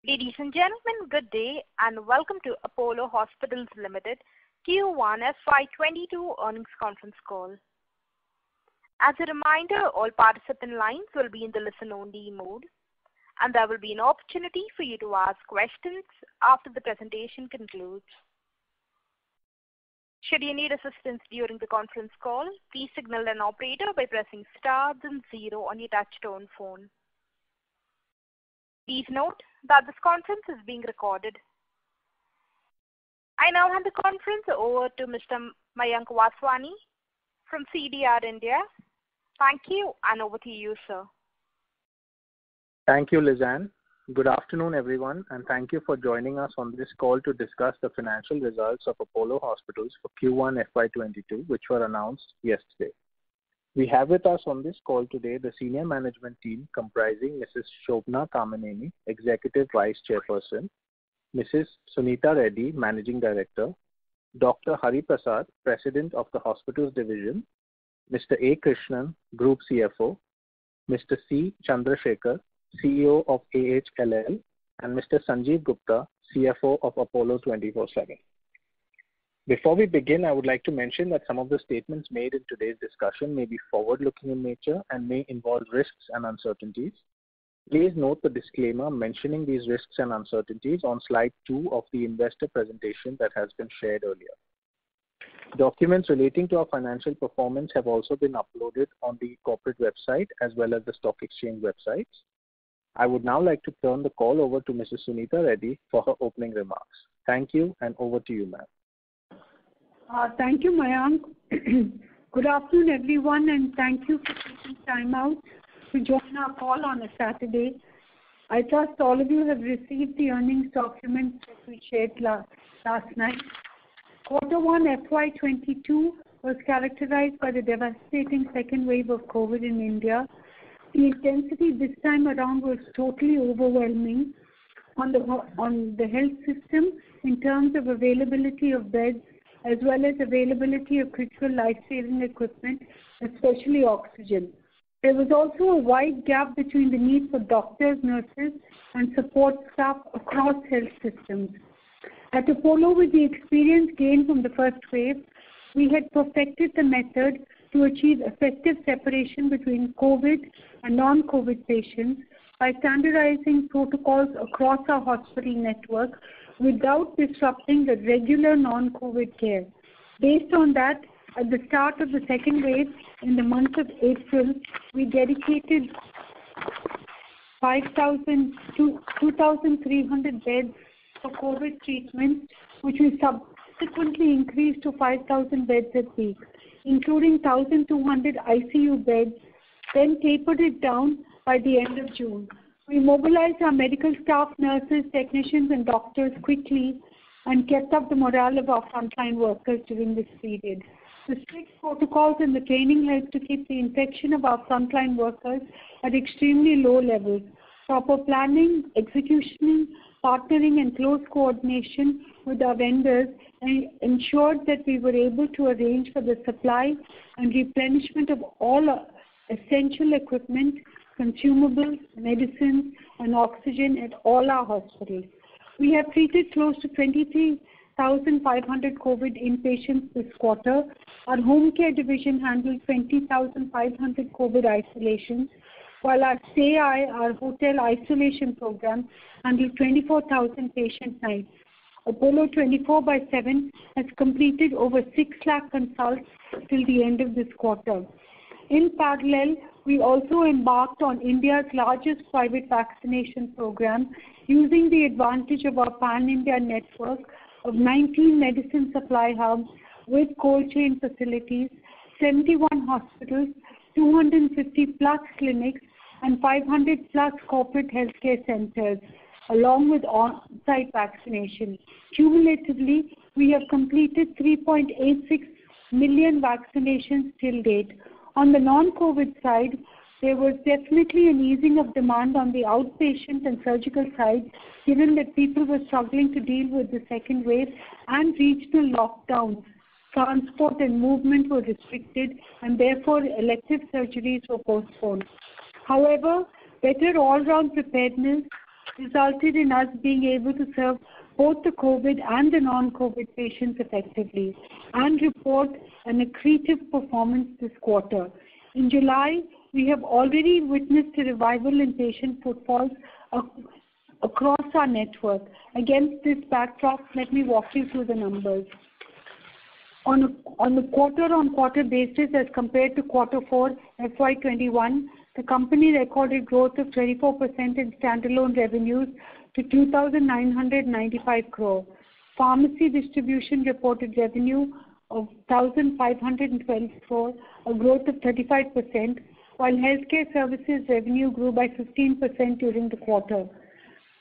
Ladies and gentlemen, good day and welcome to Apollo Hospitals Limited Q1 FY22 earnings conference call. As a reminder, all participant lines will be in the listen-only mode, and there will be an opportunity for you to ask questions after the presentation concludes. Should you need assistance during the conference call, please signal an operator by pressing star then 0 on your touch-tone phone. Please note that this conference is being recorded. I now hand the conference over to Mr. Mayank Vaswani from CDR India. Thank you, and over to you, sir. Thank you, Lizanne. Good afternoon, everyone, and thank you for joining us on this call to discuss the financial results of Apollo Hospitals for Q1 FY22, which were announced yesterday. We have with us on this call today the senior management team comprising Mrs. Shobana Kamineni, Executive Vice Chairperson, Mrs. Sunita Reddy, Managing Director, Dr. Hari Prasad, President of the Hospitals Division, Mr. A. Krishnan, Group CFO, Mr. C. Chandrasekhar, CEO of AHLL, and Mr. Sanjeev Gupta, CFO of Apollo 24/7. Before we begin, I would like to mention that some of the statements made in today's discussion may be forward-looking in nature and may involve risks and uncertainties. Please note the disclaimer mentioning these risks and uncertainties on slide 2 of the investor presentation that has been shared earlier. Documents relating to our financial performance have also been uploaded on the corporate website as well as the stock exchange websites. I would now like to turn the call over to Mrs. Sunita Reddy for her opening remarks. Thank you, and over to you, ma'am. Thank you, Mayank. Good afternoon, everyone, and thank you for taking time out to join our call on a Saturday. I trust all of you have received the earnings documents that we shared last night. Q1 FY22 was characterized by the devastating second wave of COVID in India. The intensity this time around was totally overwhelming on the health system in terms of availability of beds, as well as availability of critical life-saving equipment, especially oxygen. There was also a wide gap between the need for doctors, nurses, and support staff across health systems. At Apollo, with the experience gained from the first wave, we had perfected the method to achieve effective separation between COVID and non-COVID patients by standardizing protocols across our hospital network without disrupting the regular non-COVID care. Based on that, at the start of the second wave, in the month of April, we dedicated 2,300 beds for COVID treatment, which we subsequently increased to 5,000 beds at peak, including 1,200 ICU beds, then tapered it down by the end of June. We mobilized our medical staff, nurses, technicians, and doctors quickly and kept up the morale of our frontline workers during this period. The strict protocols and the training helped to keep the infection of our frontline workers at extremely low levels. Proper planning, execution, partnering, and close coordination with our vendors ensured that we were able to arrange for the supply and replenishment of all essential equipment, consumables, medicines, and oxygen at all our hospitals. We have treated close to 23,500 COVID inpatients this quarter. Our home care division handled 20,500 COVID isolations, while our our hotel isolation program, handled 24,000 patient nights. Apollo 24/7 has completed over 6 lakh consults till the end of this quarter. In parallel, we also embarked on India's largest private vaccination program, using the advantage of our pan-India network of 19 medicine supply hubs with cold chain facilities, 71 hospitals, 250 plus clinics, and 500 plus corporate healthcare centers, along with on-site vaccination. Cumulatively, we have completed 3.86 million vaccinations till date. On the non-COVID side, there was definitely an easing of demand on the outpatient and surgical side, given that people were struggling to deal with the second wave and regional lockdowns. Transport and movement were restricted, and therefore elective surgeries were postponed. However, better all-round preparedness resulted in us being able to serve both the COVID and the non-COVID patients effectively and report an accretive performance this quarter. In July, we have already witnessed a revival in patient footfalls across our network. Against this backdrop, let me walk you through the numbers. On the quarter-on-quarter basis as compared to quarter 4 FY21, the company recorded growth of 24% in standalone revenues to 2,995 crore. Pharmacy distribution reported revenue of 1,512 crore, a growth of 35%, while healthcare services revenue grew by 15% during the quarter.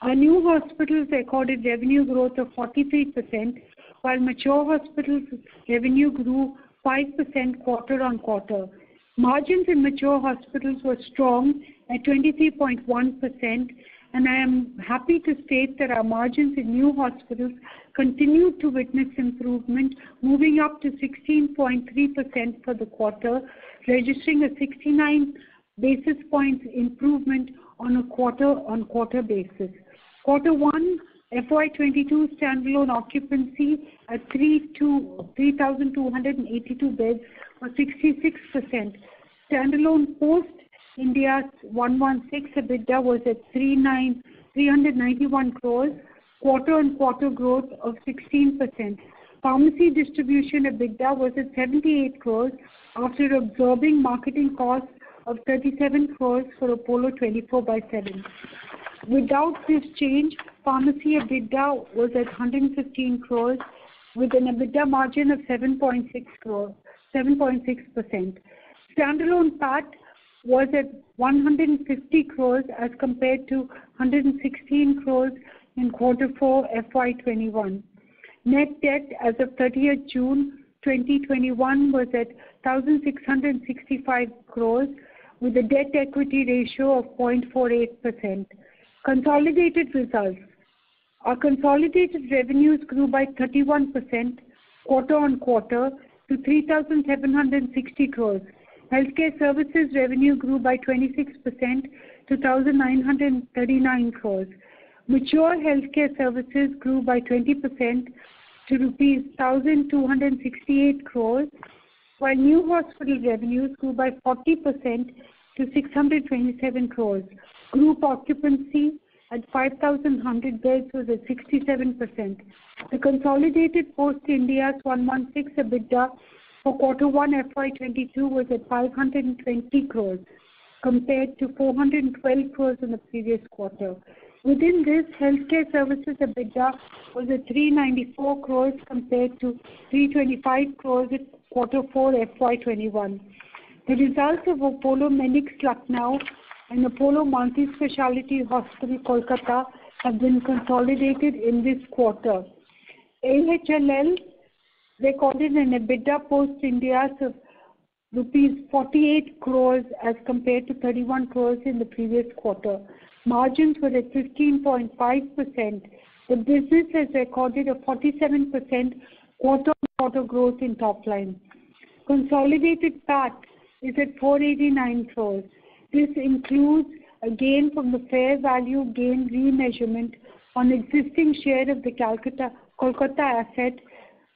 Our new hospitals recorded revenue growth of 43%, while mature hospitals revenue grew 5% quarter-on-quarter. Margins in mature hospitals were strong at 23.1%, and I am happy to state that our margins in new hospitals continued to witness improvement, moving up to 16.3% for the quarter, registering a 69 basis points improvement on a quarter-on-quarter basis. Quarter 1 FY22 standalone occupancy at 3,282 beds was 66%. Standalone post India's 116 EBITDA was at 391 crores, quarter-on-quarter growth of 16%. Pharmacy distribution EBITDA was at 78 crores after absorbing marketing costs of 37 crores for Apollo 24/7. Without this change, pharmacy EBITDA was at 115 crores with an EBITDA margin of 7.6%. Standalone PAT was at 150 crores as compared to 116 crores in quarter 4 FY21. Net debt as of 30th June 2021 was at 1,665 crores with a debt equity ratio of 0.48%. Consolidated results. Our consolidated revenues grew by 31% quarter-on-quarter to 3,760 crores. Healthcare services revenue grew by 26% to 1,939 crores. Mature healthcare services grew by 20% to rupees 1,268 crores, while new hospital revenues grew by 40% to 627 crores. Group occupancy at 5,100 beds was at 67%. The consolidated post-India's 116 EBITDA for quarter 1 FY22 was at 520 crores compared to 412 crores in the previous quarter. Within this, healthcare services EBITDA was at 394 crores compared to 325 crores in quarter 4 FY21. The results of Apollo Medics Lucknow and Apollo Multi-Speciality Hospital Kolkata have been consolidated in this quarter. AHLL recorded an EBITDA post-India's of rupees 48 crores as compared to 31 crores in the previous quarter. Margins were at 15.5%. The business has recorded a 47% quarter-on-quarter growth in top line. Consolidated PAT is at 489 crores. This includes a gain from the fair value gain remeasurement on existing share of the Kolkata asset.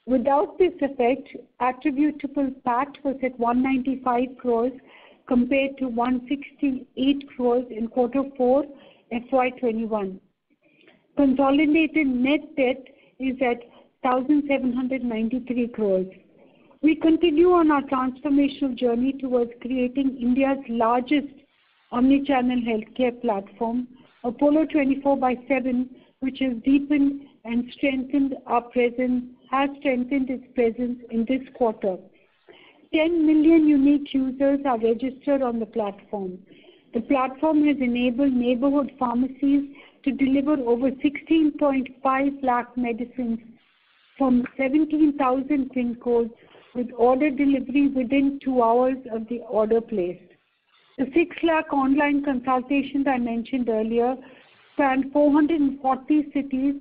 Without this effect, attributable PAT was at 195 crores compared to 168 crores in quarter 4 FY21. Consolidated net debt is at 1,793 crores. We continue on our transformational journey towards creating India's largest omnichannel healthcare platform, Apollo 24/7, which has deepened and strengthened its presence in this quarter. 10 million unique users are registered on the platform. The platform has enabled neighborhood pharmacies to deliver over 16.5 lakh medicines from 17,000 PIN codes with order delivery within 2 hours of the order placed. The 6 lakh online consultations I mentioned earlier span 440 cities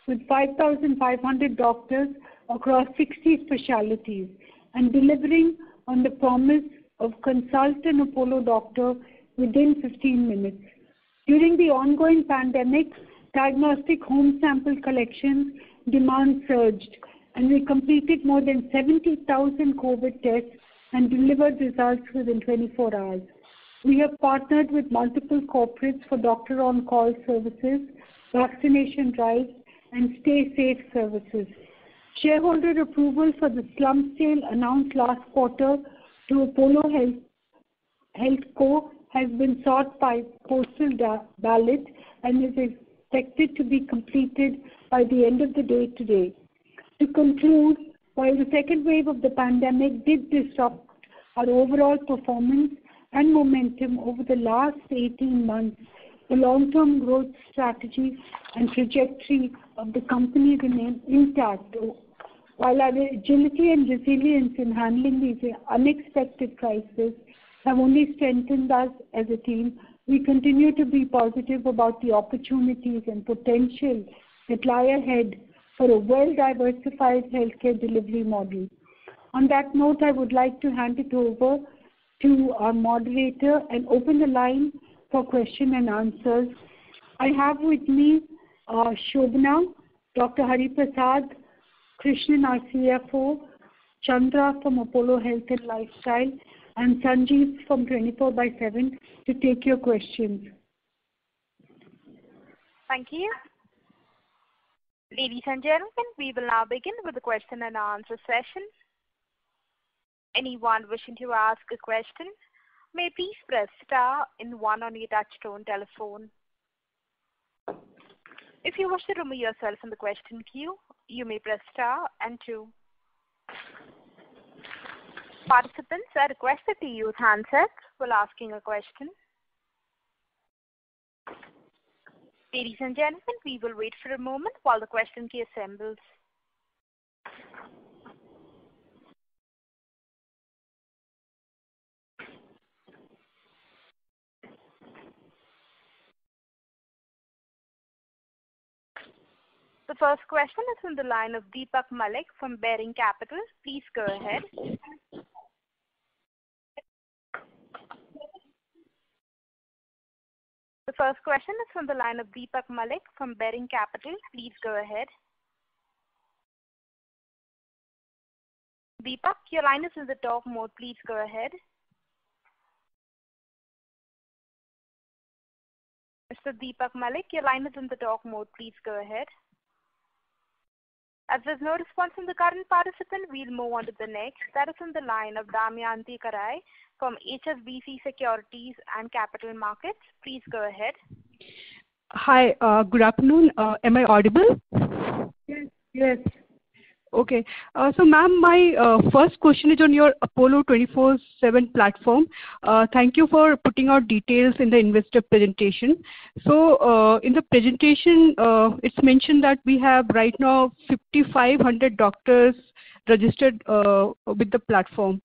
with 5,500 doctors across 60 specialties and delivering on the promise of consult an Apollo doctor within 15 minutes. During the ongoing pandemic, diagnostic home sample collection demand surged, and we completed more than 70,000 COVID tests and delivered results within 24 hours. We have partnered with multiple corporates for doctor on-call services, vaccination drives, and stay safe services. Shareholder approval for the slump sale announced last quarter to Apollo Health Co. has been sought by postal ballot and is expected to be completed by the end of the day today. To conclude, while the second wave of the pandemic did disrupt our overall performance and momentum over the last 18 months, the long-term growth strategy and trajectory of the company remain intact. While our agility and resilience in handling these unexpected crises have only strengthened us as a team, we continue to be positive about the opportunities and potential that lie ahead for a well-diversified healthcare delivery model. On that note, I would like to hand it over to our moderator and open the line for question and answers. I have with me Shobana, Dr. Hari Prasad, Krishnan, our CFO, Chandra from Apollo Health and Lifestyle, and Sanjeev from 24/7 to take your questions. Thank you. Ladies and gentlemen, we will now begin with the question and answer session. Anyone wishing to ask a question may please press star and 1 on your touchtone telephone. If you wish to remove yourself from the question queue, you may press star and 2. Participants are requested to use handsets while asking a question. Ladies and gentlemen, we will wait for a moment while the question queue assembles. The first question is from the line of Deepak Malik from Bearing Capital. Please go ahead. The first question is from the line of Deepak Malik from Bearing Capital. Please go ahead. Deepak, your line is in the talk mode. Please go ahead. Mr. Deepak Malik, your line is in the talk mode. Please go ahead. As there's no response from the current participant, we'll move on to the next. That is on the line of Damayanti Kerai from HSBC Securities and Capital Markets. Please go ahead. Hi, good afternoon. Am I audible? Yes. Okay. So, ma'am, my first question is on your Apollo 24/7 platform. Thank you for putting out details in the investor presentation. So, in the presentation, it's mentioned that we have right now 5,500 doctors registered with the platform.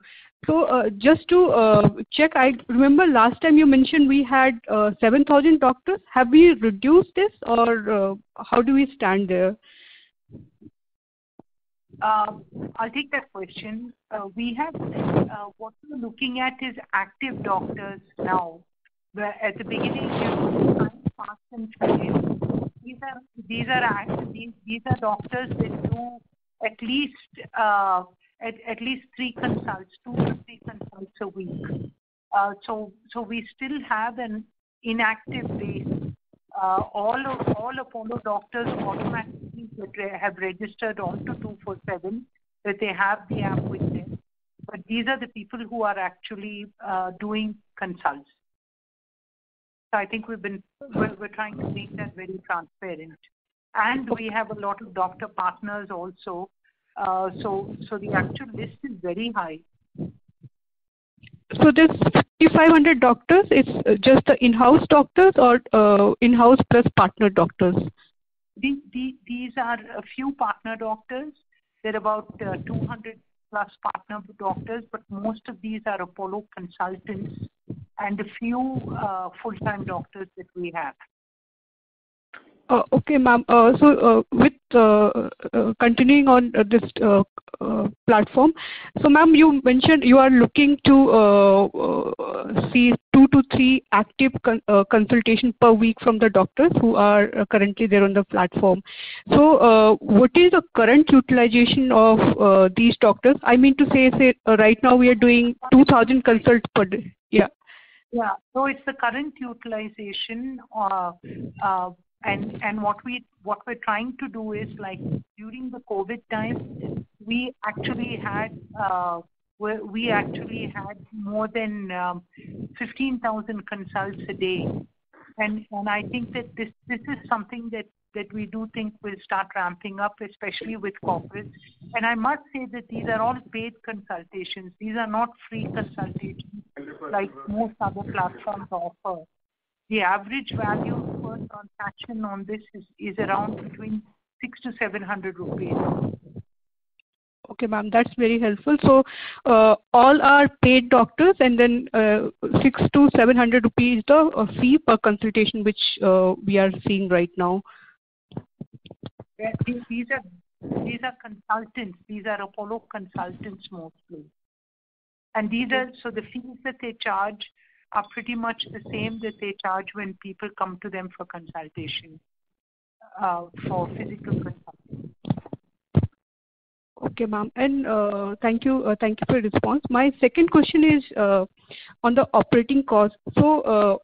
So, just to check, I remember last time you mentioned we had 7,000 doctors. Have we reduced this, or how do we stand there? I'll take that question. We have what we're looking at is active doctors now. Where at the beginning, fast and furious. These are doctors that do at least 3 consults, 2 to 3 consults a week. So we still have an inactive base. All Apollo doctors automatically have registered on to 24/7 that they have the app with them. But these are the people who are actually doing consults. So I think we're trying to make that very transparent. And we have a lot of doctor partners also. So the actual list is very high. So this 5,500 doctors, it's just the in-house doctors or in-house plus partner doctors? These are a few partner doctors. There are about 200 plus partner doctors, but most of these are Apollo consultants and a few full-time doctors that we have. Okay, ma'am. With continuing on this platform, so ma'am, you mentioned you are looking to see 2 to 3 active consultation per week from the doctors who are currently there on the platform. So, what is the current utilization of these doctors? I mean to say right now we are doing 2,000 consults per day. Yeah. Yeah. So it's the current utilization, and what we're trying to do is, like, during the COVID time, we actually had more than 15,000 consults a day, and I think that this is something that we do think will start ramping up, especially with corporates. And I must say that these are all paid consultations. These are not free consultations like most other platforms offer. The average value per transaction on this is around between 600 to 700 rupees. Okay, ma'am, that's very helpful. So, all are paid doctors, and then 600 to 700 rupees the fee per consultation, which we are seeing right now. Yeah, these are consultants. These are Apollo consultants mostly, and so the fees that they charge are pretty much the same that they charge when people come to them for consultation, for physical consultation. Okay, ma'am, and thank you for your response. My second question is on the operating cost. So,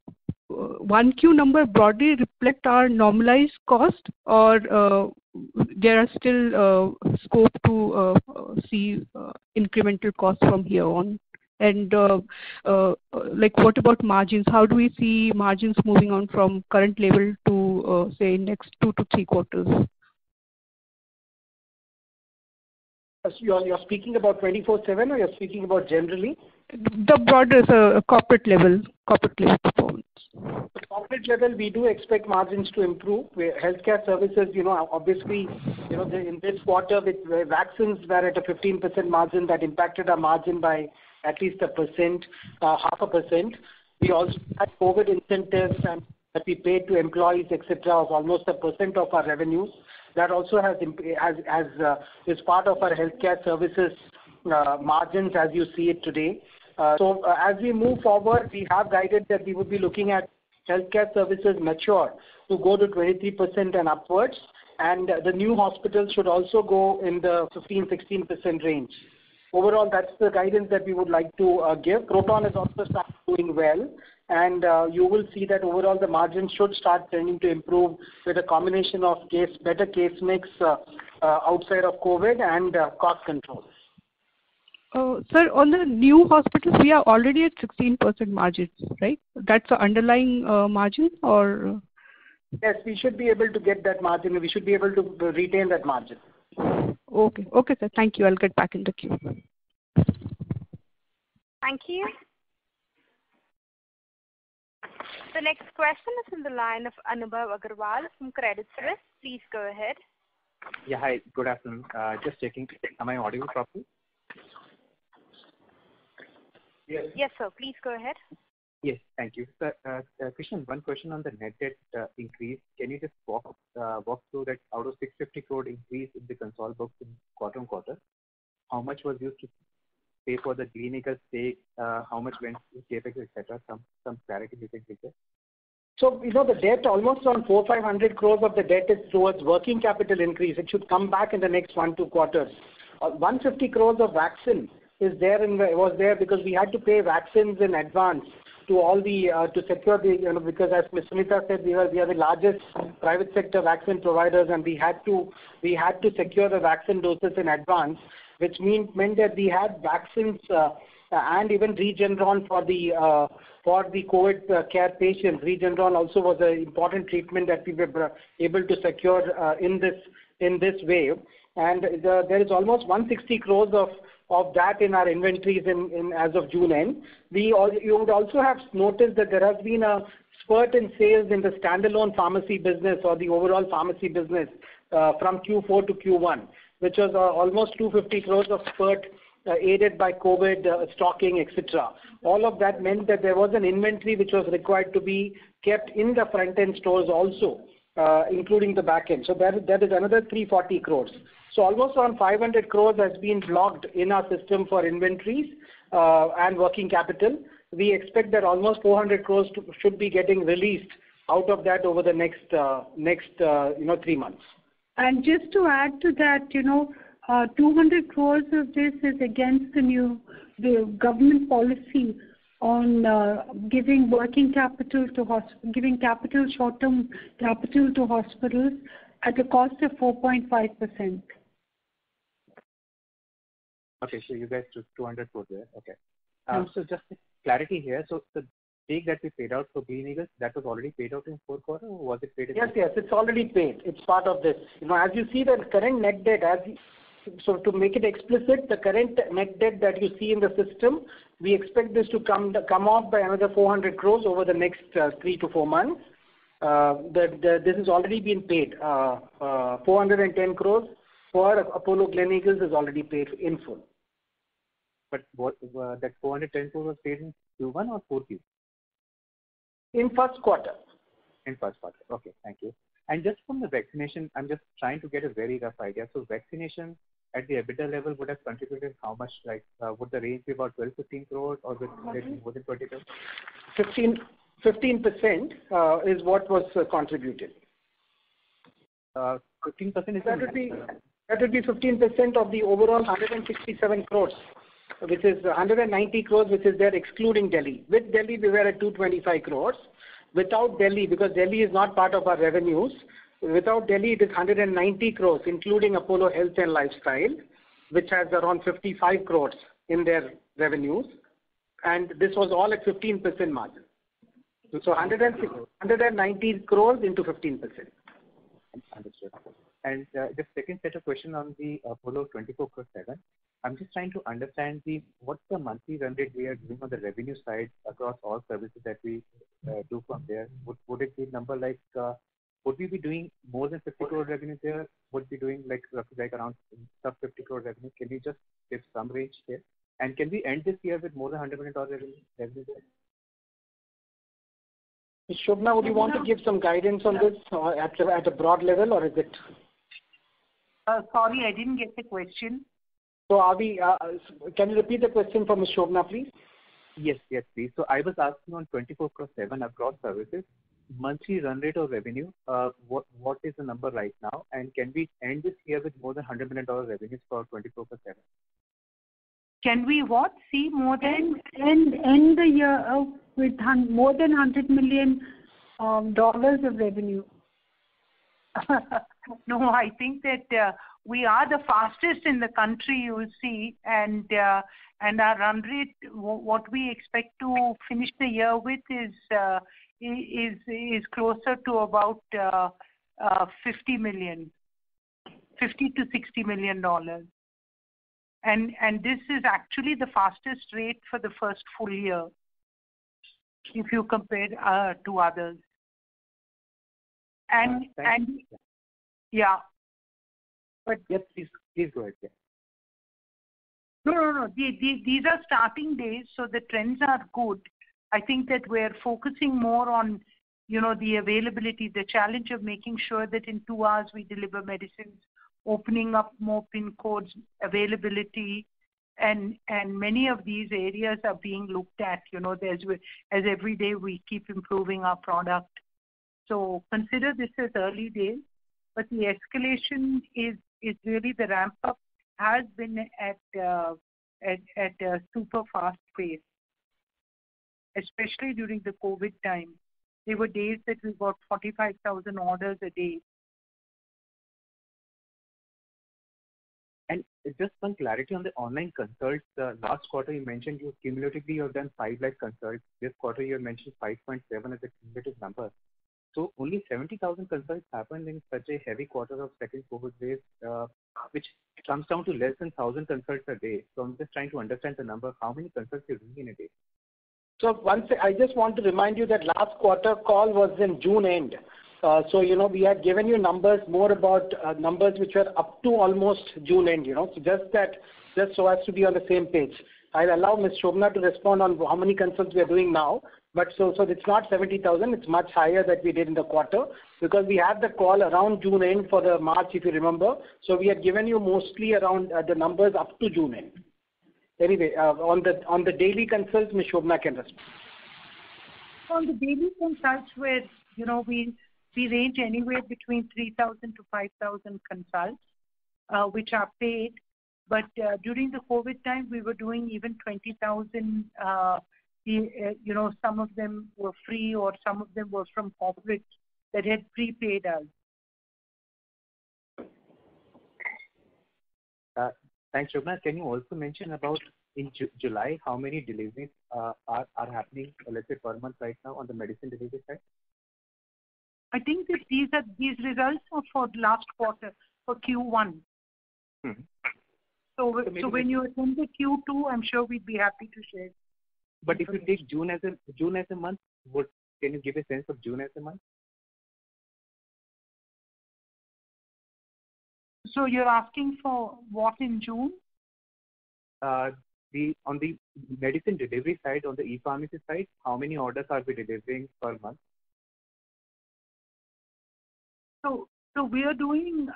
1Q number broadly reflect our normalized cost, or there are still scope to see incremental costs from here on? And like, what about margins? How do we see margins moving on from current level to say next 2 to 3 quarters? You're speaking about 24/7, or you're speaking about generally? The broader corporate level performance. At corporate level, we do expect margins to improve. Healthcare services, obviously, in this quarter, with vaccines were at a 15% margin, that impacted our margin by at least 1%, 0.5%. We also had COVID incentives and that we paid to employees, etc., of almost 1% of our revenues. That also is part of our healthcare services margins as you see it today. So as we move forward, we have guided that we would be looking at healthcare services mature to go to 23% and upwards, and the new hospitals should also go in the 15-16% range. Overall, that's the guidance that we would like to give. Proton has also started doing well, and you will see that overall the margins should start tending to improve with a combination of better case mix outside of COVID and cost control. Sir, on the new hospitals, we are already at 16% margins, right? That's the underlying margin, or? Yes, we should be able to get that margin. We should be able to retain that margin. Okay, sir. Thank you. I'll get back in the queue. Thank you. The next question is from the line of Anubhav Agarwal from Credit Suisse. Please go ahead. Yeah, hi. Good afternoon. Just checking. Am I audible properly? Yes, sir. Please go ahead. Yes, thank you. Sir, Krishnan, one question on the net debt increase. Can you just walk through that out of 650 crore increase in the consolidated books in quarter-on-quarter? How much was used to pay for the clinical stake? How much went to CapEx, etc.? Some clarity you can give there. So, the debt, almost around 400-500 crores of the debt is towards working capital increase. It should come back in the next 1-2 quarters. 150 crores of vaccine was there because we had to pay vaccines in advance to all the to secure the because as Ms. Sunita said, we are the largest private sector vaccine providers, and we had to secure the vaccine doses in advance, which meant that we had vaccines and even Regeneron for the COVID care patients. Regeneron also was an important treatment that we were able to secure in this wave, and there is almost 160 crores of that in our inventories in as of June end. You would also have noticed that there has been a spurt in sales in the standalone pharmacy business or the overall pharmacy business from Q4 to Q1, which was almost 250 crores of spurt aided by COVID stocking, etc. All of that meant that there was an inventory which was required to be kept in the front-end stores also including the back end. So that is another 340 crores. So almost around 500 crores has been blocked in our system for inventories and working capital. We expect that almost 400 crores should be getting released out of that over the next 3 months. And just to add to that, 200 crores of this is against the government policy on giving working capital to giving short-term capital to hospitals at a cost of 4.5%. Okay, so you guys took 200 crores there. Okay. So just clarity here. So the stake that we paid out for Gleneagles, that was already paid out in fourth quarter, or was it paid in? Yes, it's already paid. It's part of this. As you see, the current net debt, so to make it explicit, the current net debt that you see in the system, we expect this to come off by another 400 crores over the next 3 to 4 months. This has already been paid. 410 crores for Apollo Gleneagles is already paid in full. But what that 410 crores was paid in Q1 or 4Q? In first quarter. In first quarter. Okay, thank you. And just from the vaccination, I'm just trying to get a very rough idea. So vaccination at the EBITDA level would have contributed how much? Like, would the range be about 12-15 crores, or would it be more than 20 crores? 15% is what was contributed. 15% is that would be 15% of the overall 167 crores, which is 190 crores, which is there excluding Delhi. With Delhi, we were at 225 crores. Without Delhi, because Delhi is not part of our revenues, without Delhi, it is 190 crores, including Apollo Health and Lifestyle, which has around 55 crores in their revenues. And this was all at 15% margin. So 190 crores into 15%. Understood. And the second set of questions on the Apollo 24/7. I'm just trying to understand what's the monthly run rate we are doing on the revenue side across all services that we do from there. Would it be a number like, would we be doing more than 50 crore revenue there? Would be doing like around sub 50 crore revenue? Can you just give some range here? And can we end this year with more than $100 million revenue there? Shobna, would you want to give some guidance on this at a broad level, or is it? Sorry, I didn't get the question. So can you repeat the question for Ms. Shobna, please? Yes, please. So I was asking on 24/7 across services, monthly run rate of revenue, what is the number right now? And can we end this year with more than $100 million revenues for 24/7? Can we what? See more than? End the year with more than $100 million of revenue. No, I think that we are the fastest in the country, you will see, and our run rate, what we expect to finish the year with is closer to about $50 to $60 million. And this is actually the fastest rate for the first full year, if you compare to others. And yeah. But yes, please go ahead. Yeah. No. These are starting days, so the trends are good. I think that we're focusing more on, the availability, the challenge of making sure that in 2 hours we deliver medicines, opening up more PIN codes, availability, and many of these areas are being looked at. As every day we keep improving our product. So consider this as early days, but the escalation is really, the ramp up has been at a super fast pace, especially during the COVID time. There were days that we got 45,000 orders a day. And just one clarity on the online consults. Last quarter you mentioned cumulatively you have done 5 lakh consults. This quarter you have mentioned 5.7 as a cumulative number. So only 70,000 consults happened in such a heavy quarter of second COVID wave, which comes down to less than 1,000 consults a day. So I'm just trying to understand the number. How many consults you're doing in a day? So I just want to remind you that last quarter call was in June end. So we had given you numbers more about numbers which were up to almost June end. So just so as to be on the same page. I'll allow Ms. Shobna to respond on how many consults we are doing now. But so it's not 70,000. It's much higher that we did in the quarter because we had the call around June end for the March, if you remember. So we had given you mostly around the numbers up to June end. Anyway, on the daily consults, Ms. Shobna can respond. On the daily consults, where we range anywhere between 3,000 to 5,000 consults, which are paid. But during the COVID time, we were doing even 20,000. Some of them were free, or some of them were from corporates that had prepaid us. Thanks, Shobna. Can you also mention about in July how many deliveries are happening, let's say, per month right now on the medicine delivery side? I think that these results are for last quarter, for Q1. Mm-hmm. So when you attend the Q2, I'm sure we'd be happy to share. But if you take June as a month, can you give a sense of June as a month? So you're asking for what in June? On the medicine delivery side, on the e-pharmacy side, how many orders are we delivering per month? So we are doing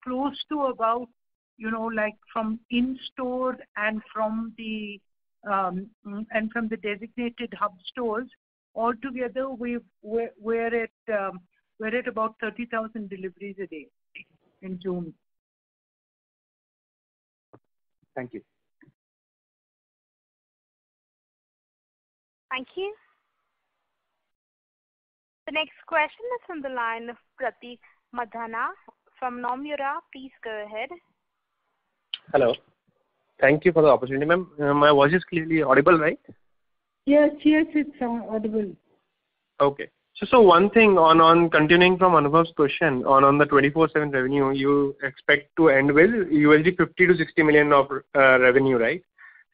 close to about, like from in-store and from the designated hub stores. Altogether, we're at about 30,000 deliveries a day in June. Thank you. Thank you. The next question is from the line of Pratik Madhana from Nomura. Please go ahead. Hello. Thank you for the opportunity, ma'am. My voice is clearly audible, right? Yes, it's audible. Okay. So one thing on continuing from Anubhav's question on the 24/7 revenue, you expect to end with USD 50 to 60 million of revenue, right?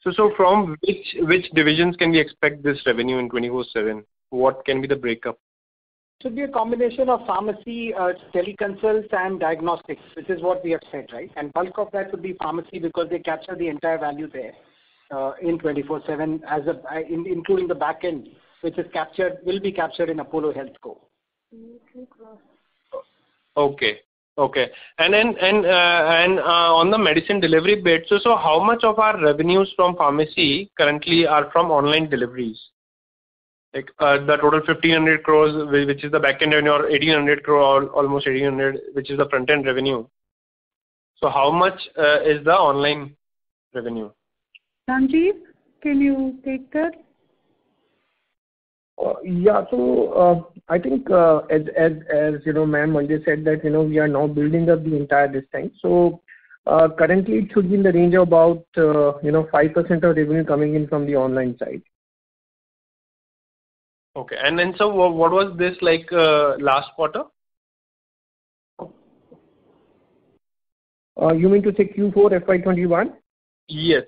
So from which divisions can we expect this revenue in 24/7? What can be the breakup? Should be a combination of pharmacy, teleconsults, and diagnostics, which is what we have said, right? And bulk of that would be pharmacy because they capture the entire value there in 24/7, including the back end, which will be captured in Apollo HealthCo. Okay. And on the medicine delivery bit, so how much of our revenues from pharmacy currently are from online deliveries? Like the total 1,500 crores, which is the back end revenue, or 1,800 crore, almost 1,800, which is the front end revenue. So how much is the online revenue? Sanjeev, can you take that? So I think as ma'am already said that we are now building up the entire this thing. So currently it should be in the range of about 5% of revenue coming in from the online side. Okay, and then so what was this like last quarter? You mean to say Q4 FY21? Yes.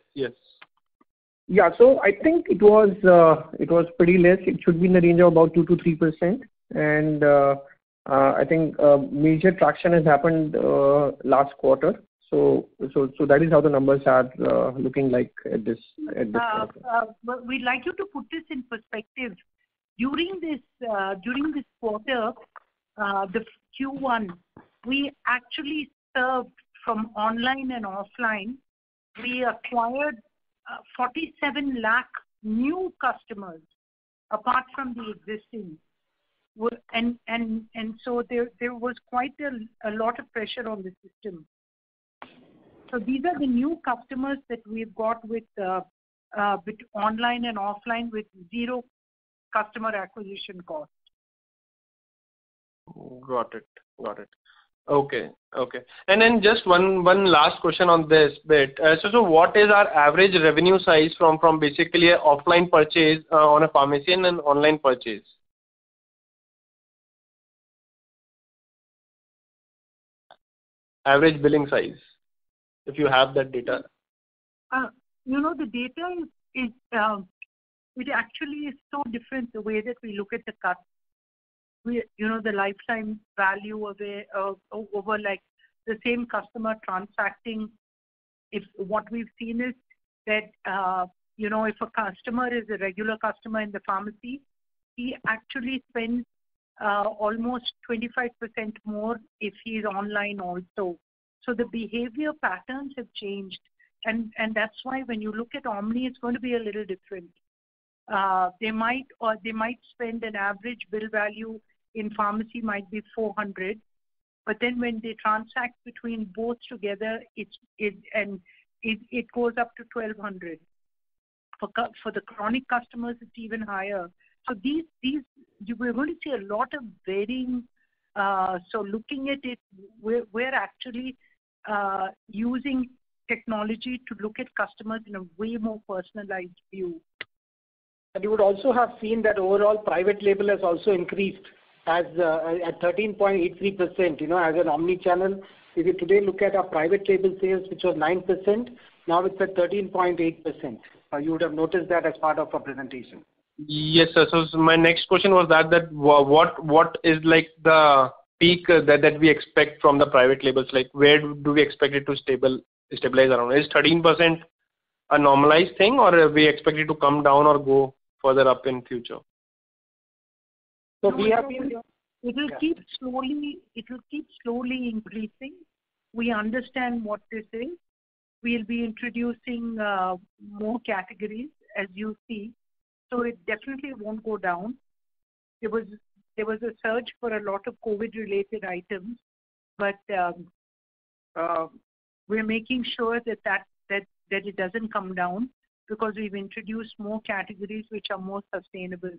Yeah, so I think it was pretty less. It should be in the range of about 2 to 3%, and I think major traction has happened last quarter. So that is how the numbers are looking like at this quarter. We'd like you to put this in perspective. During this quarter, the Q1, we actually served from online and offline. We acquired 47 lakh new customers apart from the existing, and so there was quite a lot of pressure on the system. So these are the new customers that we've got with online and offline with zero customer acquisition cost. Got it. Okay. And then just one last question on this bit. So what is our average revenue size from basically an offline purchase on a pharmacy and an online purchase? Average billing size, if you have that data. The data is it actually is so different the way that we look at the cut. The lifetime value of over like the same customer transacting. If what we've seen is that, if a customer is a regular customer in the pharmacy, he actually spends almost 25% more if he is online also. So the behavior patterns have changed. And that's why when you look at Omni, it's going to be a little different. They might spend an average bill value in pharmacy might be 400, but then when they transact between both together, it goes up to 1,200. For the chronic customers, it's even higher. So we're going to see a lot of varying. So looking at it, we're actually using technology to look at customers in a way more personalized view. And you would also have seen that overall private label has also increased as at 13.83%. As an omni-channel, if you today look at our private label sales, which was 9%, now it's at 13.8%. You would have noticed that as part of our presentation. Yes, sir. So my next question was that what is like the peak that we expect from the private labels? Like where do we expect it to stabilize around? Is 13% a normalized thing, or we expect it to come down or go further up in future? So we have been. It will keep slowly increasing. We understand what this is. We'll be introducing more categories, as you see. So it definitely won't go down. There was a surge for a lot of COVID-related items, but we're making sure that it doesn't come down because we've introduced more categories which are more sustainable,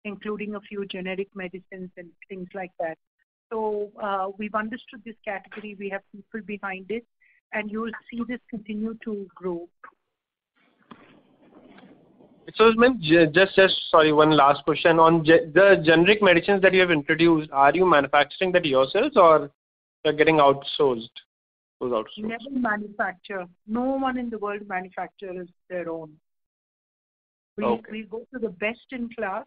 including a few generic medicines and things like that. So we've understood this category. We have people behind it, and you'll see this continue to grow. So, ma'am, just sorry, one last question on the generic medicines that you have introduced. Are you manufacturing that yourselves, or you're getting outsourced? Never manufacture. No one in the world manufactures their own. We go to the best in class,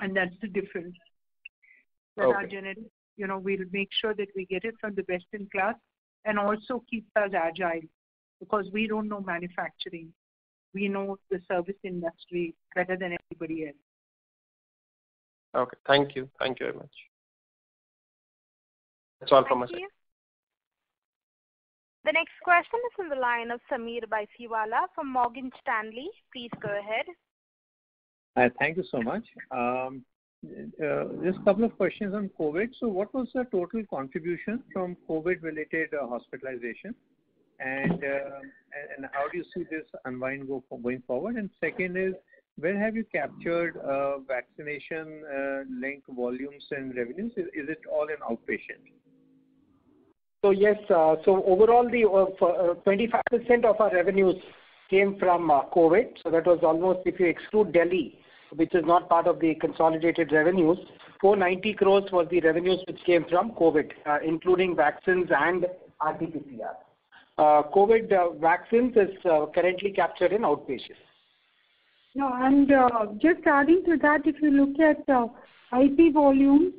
and that's the difference. That our generic, we'll make sure that we get it from the best in class, and also keeps us agile, because we don't know manufacturing. We know the service industry better than anybody else. Okay, thank you. Thank you very much. That's all from my side. The next question is from the line of Sameer Baisiwala from Morgan Stanley. Please go ahead. Thank you so much. Just a couple of questions on COVID. So what was the total contribution from COVID-related hospitalization? And how do you see this unwind going forward? And second is, where have you captured vaccination linked volumes and revenues? Is it all in outpatient? So yes, so overall the 25% of our revenues came from COVID. So that was almost, if you exclude Delhi, which is not part of the consolidated revenues, 490 crores was the revenues which came from COVID, including vaccines and RT-PCR. COVID vaccines is currently captured in outpatient. No, and just adding to that, if you look at IP volume,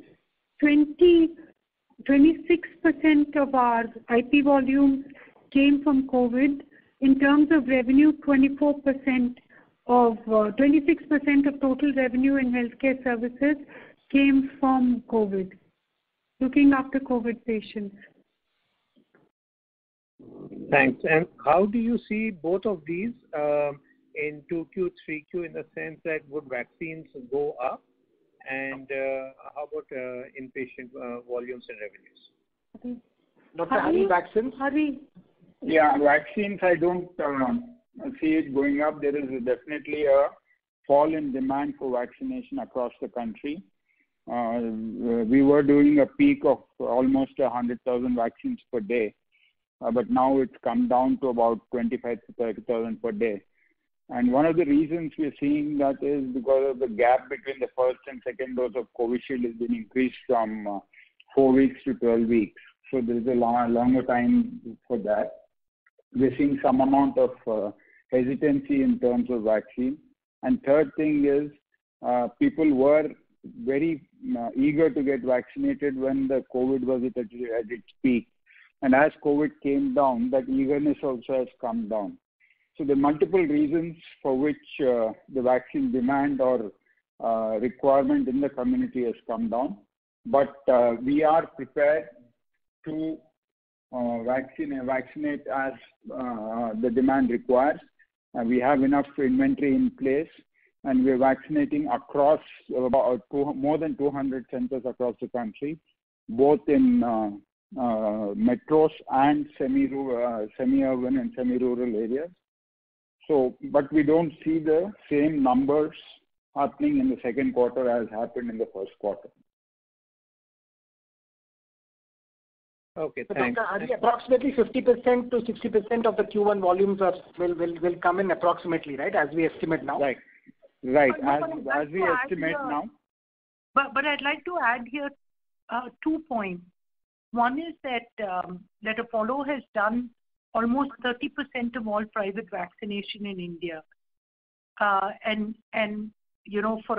26% of our IP volumes came from COVID. In terms of revenue, 26% of total revenue in healthcare services came from COVID, looking after COVID patients. Thanks. And how do you see both of these in 2Q, 3Q, in the sense that would vaccines go up? And how about inpatient volumes and revenues? Dr. Hari, vaccines? Hari. Yeah, vaccines, I don't see it going up. There is definitely a fall in demand for vaccination across the country. We were doing a peak of almost 100,000 vaccines per day, but now it's come down to about 25 to 30,000 per day. And one of the reasons we're seeing that is because of the gap between the first and second dose of Covishield has been increased from 4 weeks to 12 weeks. So there's a longer time for that. We're seeing some amount of hesitancy in terms of vaccine. And third thing is people were very eager to get vaccinated when the COVID was at its peak. And as COVID came down, that eagerness also has come down. So there are multiple reasons for which the vaccine demand or requirement in the community has come down. But we are prepared to vaccinate as the demand requires. We have enough inventory in place, and we're vaccinating across about more than 200 centers across the country, both in metros and semi-urban and semi-rural areas. So, but we don't see the same numbers happening in the second quarter as happened in the first quarter. Okay, thanks. Approximately 50% to 60% of the Q1 volumes will come in approximately, right, as we estimate now? Right. As we estimate now. But I'd like to add here 2 points. One is that Apollo has done almost 30% of all private vaccination in India, and for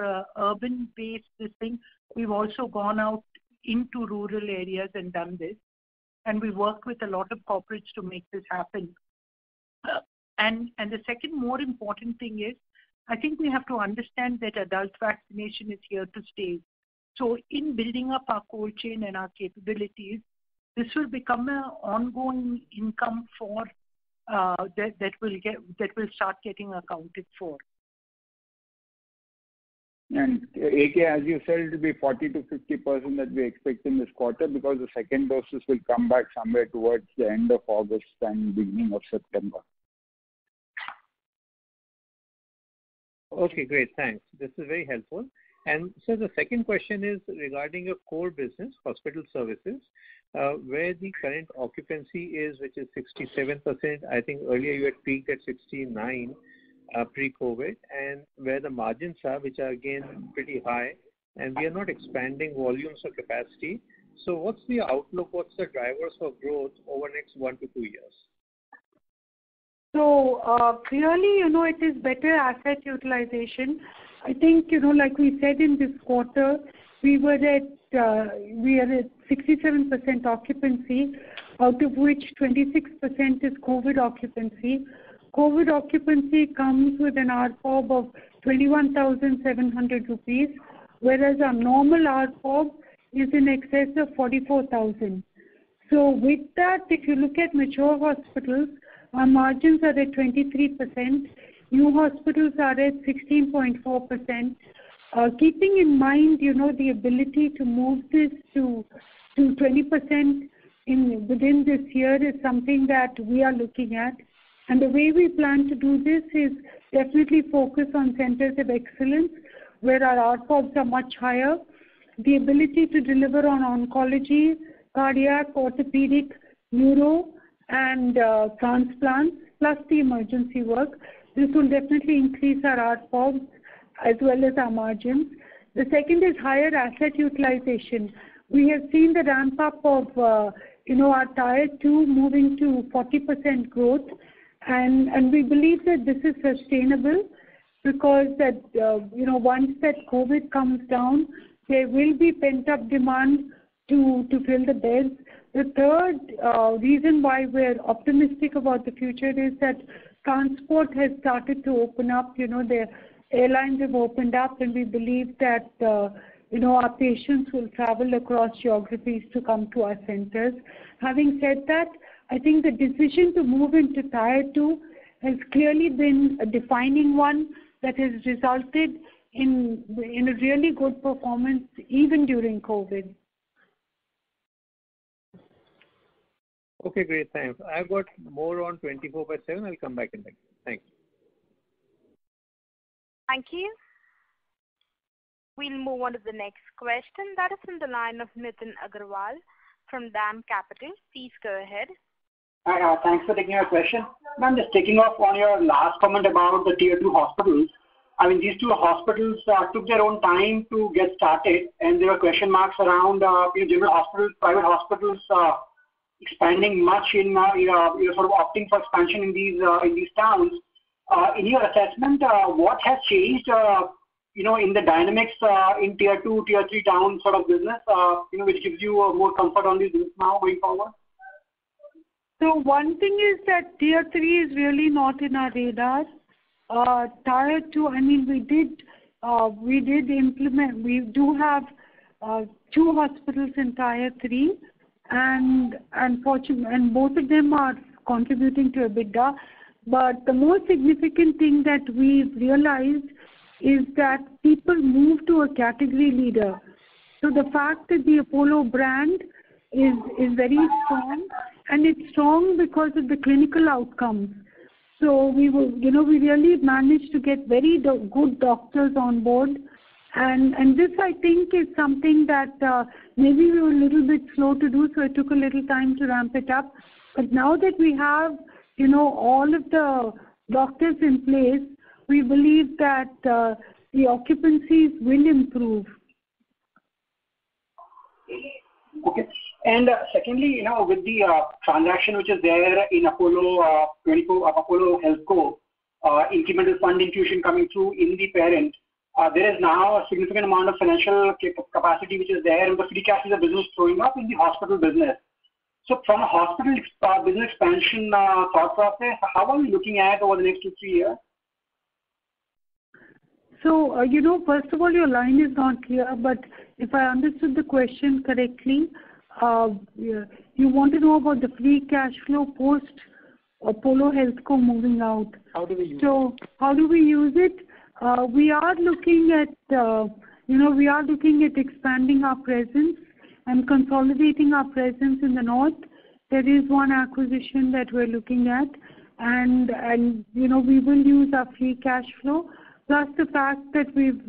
a urban based this thing, we've also gone out into rural areas and done this, and we work with a lot of corporates to make this happen. And the second more important thing is, I think we have to understand that adult vaccination is here to stay. So in building up our cold chain and our capabilities, this will become an ongoing income for that will start getting accounted for. And AK, as you said, it will be 40 to 50% that we expect in this quarter, because the second doses will come back somewhere towards the end of August and beginning of September. Okay, great. Thanks. This is very helpful. And so the second question is regarding your core business, hospital services, where the current occupancy is, which is 67%. I think earlier you had peaked at 69 pre-COVID, and where the margins are, which are again pretty high, and we are not expanding volumes or capacity. So what's the outlook? What's the drivers for growth over next 1 to 2 years? So clearly, it is better asset utilization. I think, like we said in this quarter, we are at 67% occupancy, out of which 26% is COVID occupancy. COVID occupancy comes with an ARPOB of 21,700 rupees, whereas our normal ARPOB is in excess of 44,000. So with that, if you look at mature hospitals, our margins are at 23%. New hospitals are at 16.4%. Keeping in mind, the ability to move this to 20% within this year is something that we are looking at. And the way we plan to do this is definitely focus on centers of excellence, where our ARPOBs are much higher. The ability to deliver on oncology, cardiac, orthopedic, neuro, and transplants, plus the emergency work. This will definitely increase our ARPOBs as well as our margins. The second is higher asset utilization. We have seen the ramp up of our Tier 2 moving to 40% growth, and we believe that this is sustainable, because that once that COVID comes down, there will be pent up demand to fill the beds. The third reason why we're optimistic about the future is that transport has started to open up. The airlines have opened up, and we believe that our patients will travel across geographies to come to our centers. Having said that, I think the decision to move into Tier 2 has clearly been a defining one that has resulted in a really good performance even during COVID. Okay, great. Thanks. I've got more on 24/7. I'll come back in next. Thanks. Thank you. We'll move on to the next question. That is from the line of Nitin Agarwal from DAM Capital. Please go ahead. Hi, thanks for taking our question. I'm just taking off on your last comment about the Tier 2 hospitals. I mean, these two hospitals took their own time to get started, and there were question marks around general hospitals, private hospitals expanding much in sort of opting for expansion in these towns. In your assessment, what has changed in the dynamics in Tier 2, Tier 3 town sort of business, which gives you more comfort on this business now going forward? So one thing is that tier 3 is really not in our radar. Tier 2, I mean, we did implement, we do have 2 hospitals in tier 3, and both of them are contributing to EBITDA. But the most significant thing that we've realized is that people move to a category leader. So the fact that the Apollo brand is very strong, and it's strong because of the clinical outcomes. So we really managed to get very good doctors on board, and this I think is something that maybe we were a little bit slow to do, so it took a little time to ramp it up. But now that we have all of the doctors in place, we believe that the occupancies will improve. Okay. And secondly, with the transaction which is there in Apollo 24, Apollo HealthCo, incremental fund infusion coming through in the parent, there is now a significant amount of financial capacity which is there, and the free cash is a business throwing up in the hospital business. So from a hospital business expansion thought process, how are we looking at over the next 2-3 years? So, first of all, your line is not clear, but if I understood the question correctly, you want to know about the free cash flow post Apollo HealthCo moving out. How do we use it? How do we use it? We are looking at expanding our presence and consolidating our presence in the north. There is one acquisition that we're looking at, and we will use our free cash flow, plus the fact that we've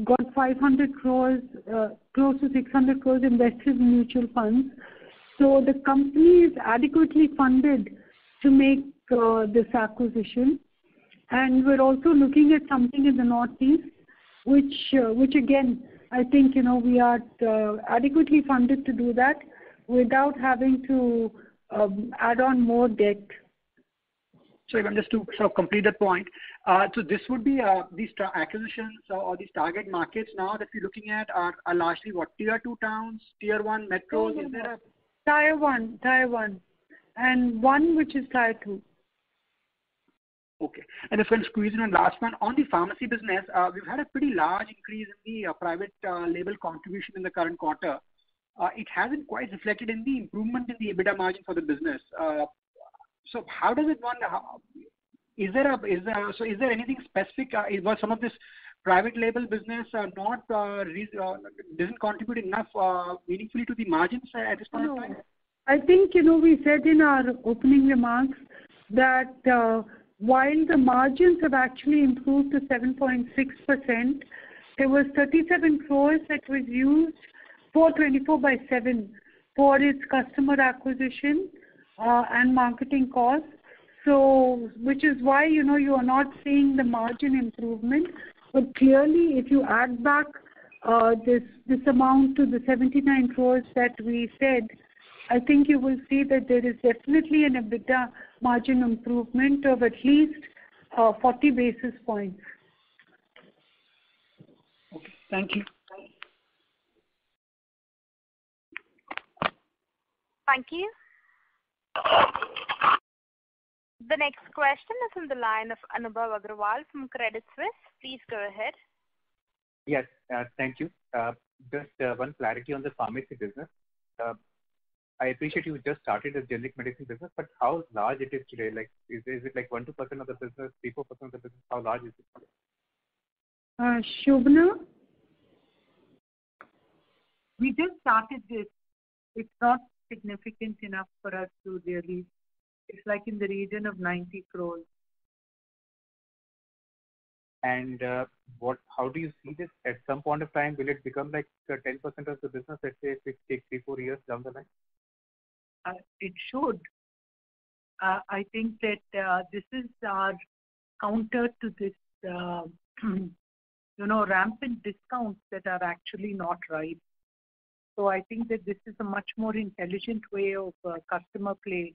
got 500 crores, close to 600 crores invested in mutual funds. So the company is adequately funded to make this acquisition. And we're also looking at something in the northeast, which again, I think, we are adequately funded to do that without having to add on more debt. So even just to sort of complete that point, so this would be these acquisitions or these target markets now that we're looking at are largely what, tier 2 towns, tier 1 metros? Is there a tier 1, and one which is tier 2. Okay. And if I can squeeze in one last one, on the pharmacy business, we've had a pretty large increase in the private label contribution in the current quarter. It hasn't quite reflected in the improvement in the EBITDA margin for the business. So how does it work? Is there anything specific? Was some of this private label business doesn't contribute enough meaningfully to the margins at this point of time? I think, we said in our opening remarks that while the margins have actually improved to 7.6%, there was 37 crores that was used for 24/7 for its customer acquisition and marketing costs. So, which is why, you are not seeing the margin improvement. But clearly, if you add back this amount to the 79 crores that we said, I think you will see that there is definitely an EBITDA margin improvement of at least 40 basis points. Okay, thank you. Thank you. The next question is on the line of Anubhav Agarwal from Credit Suisse. Please go ahead. Yes, thank you. Just one clarity on the pharmacy business. I appreciate you just started a generic medicine business, but how large it is today? Like, is it like 1-2% of the business, 3-4% of the business? How large is it today? Shobana? We just started this. It's not significant enough for us to really. It's like in the region of 90 crores. And how do you see this? At some point of time, will it become like 10% of the business, let's say, if it takes 3-4 years down the line? It should. I think that this is our counter to this, rampant discounts that are actually not right. So I think that this is a much more intelligent way of customer play,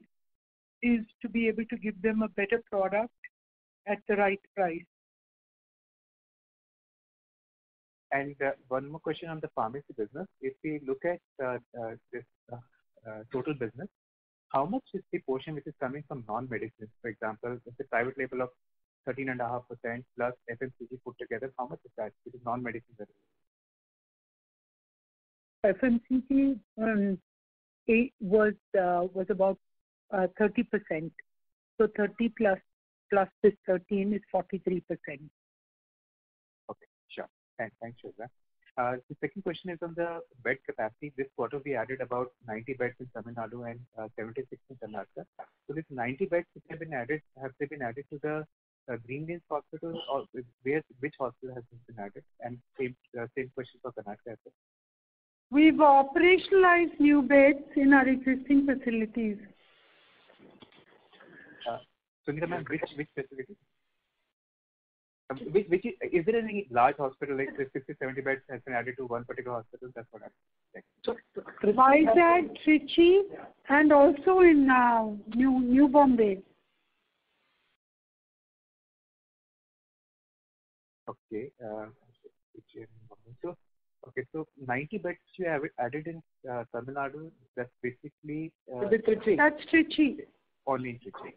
is to be able to give them a better product at the right price. And one more question on the pharmacy business. If we look at this total business, how much is the portion which is coming from non-medicines? For example, if the private label of 13.5% plus FMCG put together, how much is that? It is non-medicine revenue. FMCG was about 30%. So 30 plus this 13 is 43%. Okay, sure. Thanks, Shobha. The second question is on the bed capacity. This quarter we added about 90 beds in Tamil Nadu and 76 in Karnataka. So these 90 beds which have they been added to the Green Lanes Hospital, or which hospital has been added? And same question for Karnataka as well. We've operationalized new beds in our existing facilities. Sunita ma'am, which facility? Which is there any large hospital like 60-70 beds has been added to one particular hospital? That's what I'm saying. Vizag, Trichy, and also in New Bombay. Okay. So 90 beds you have added in Tamil Nadu. That's basically. That's Trichy. Only in Trichy.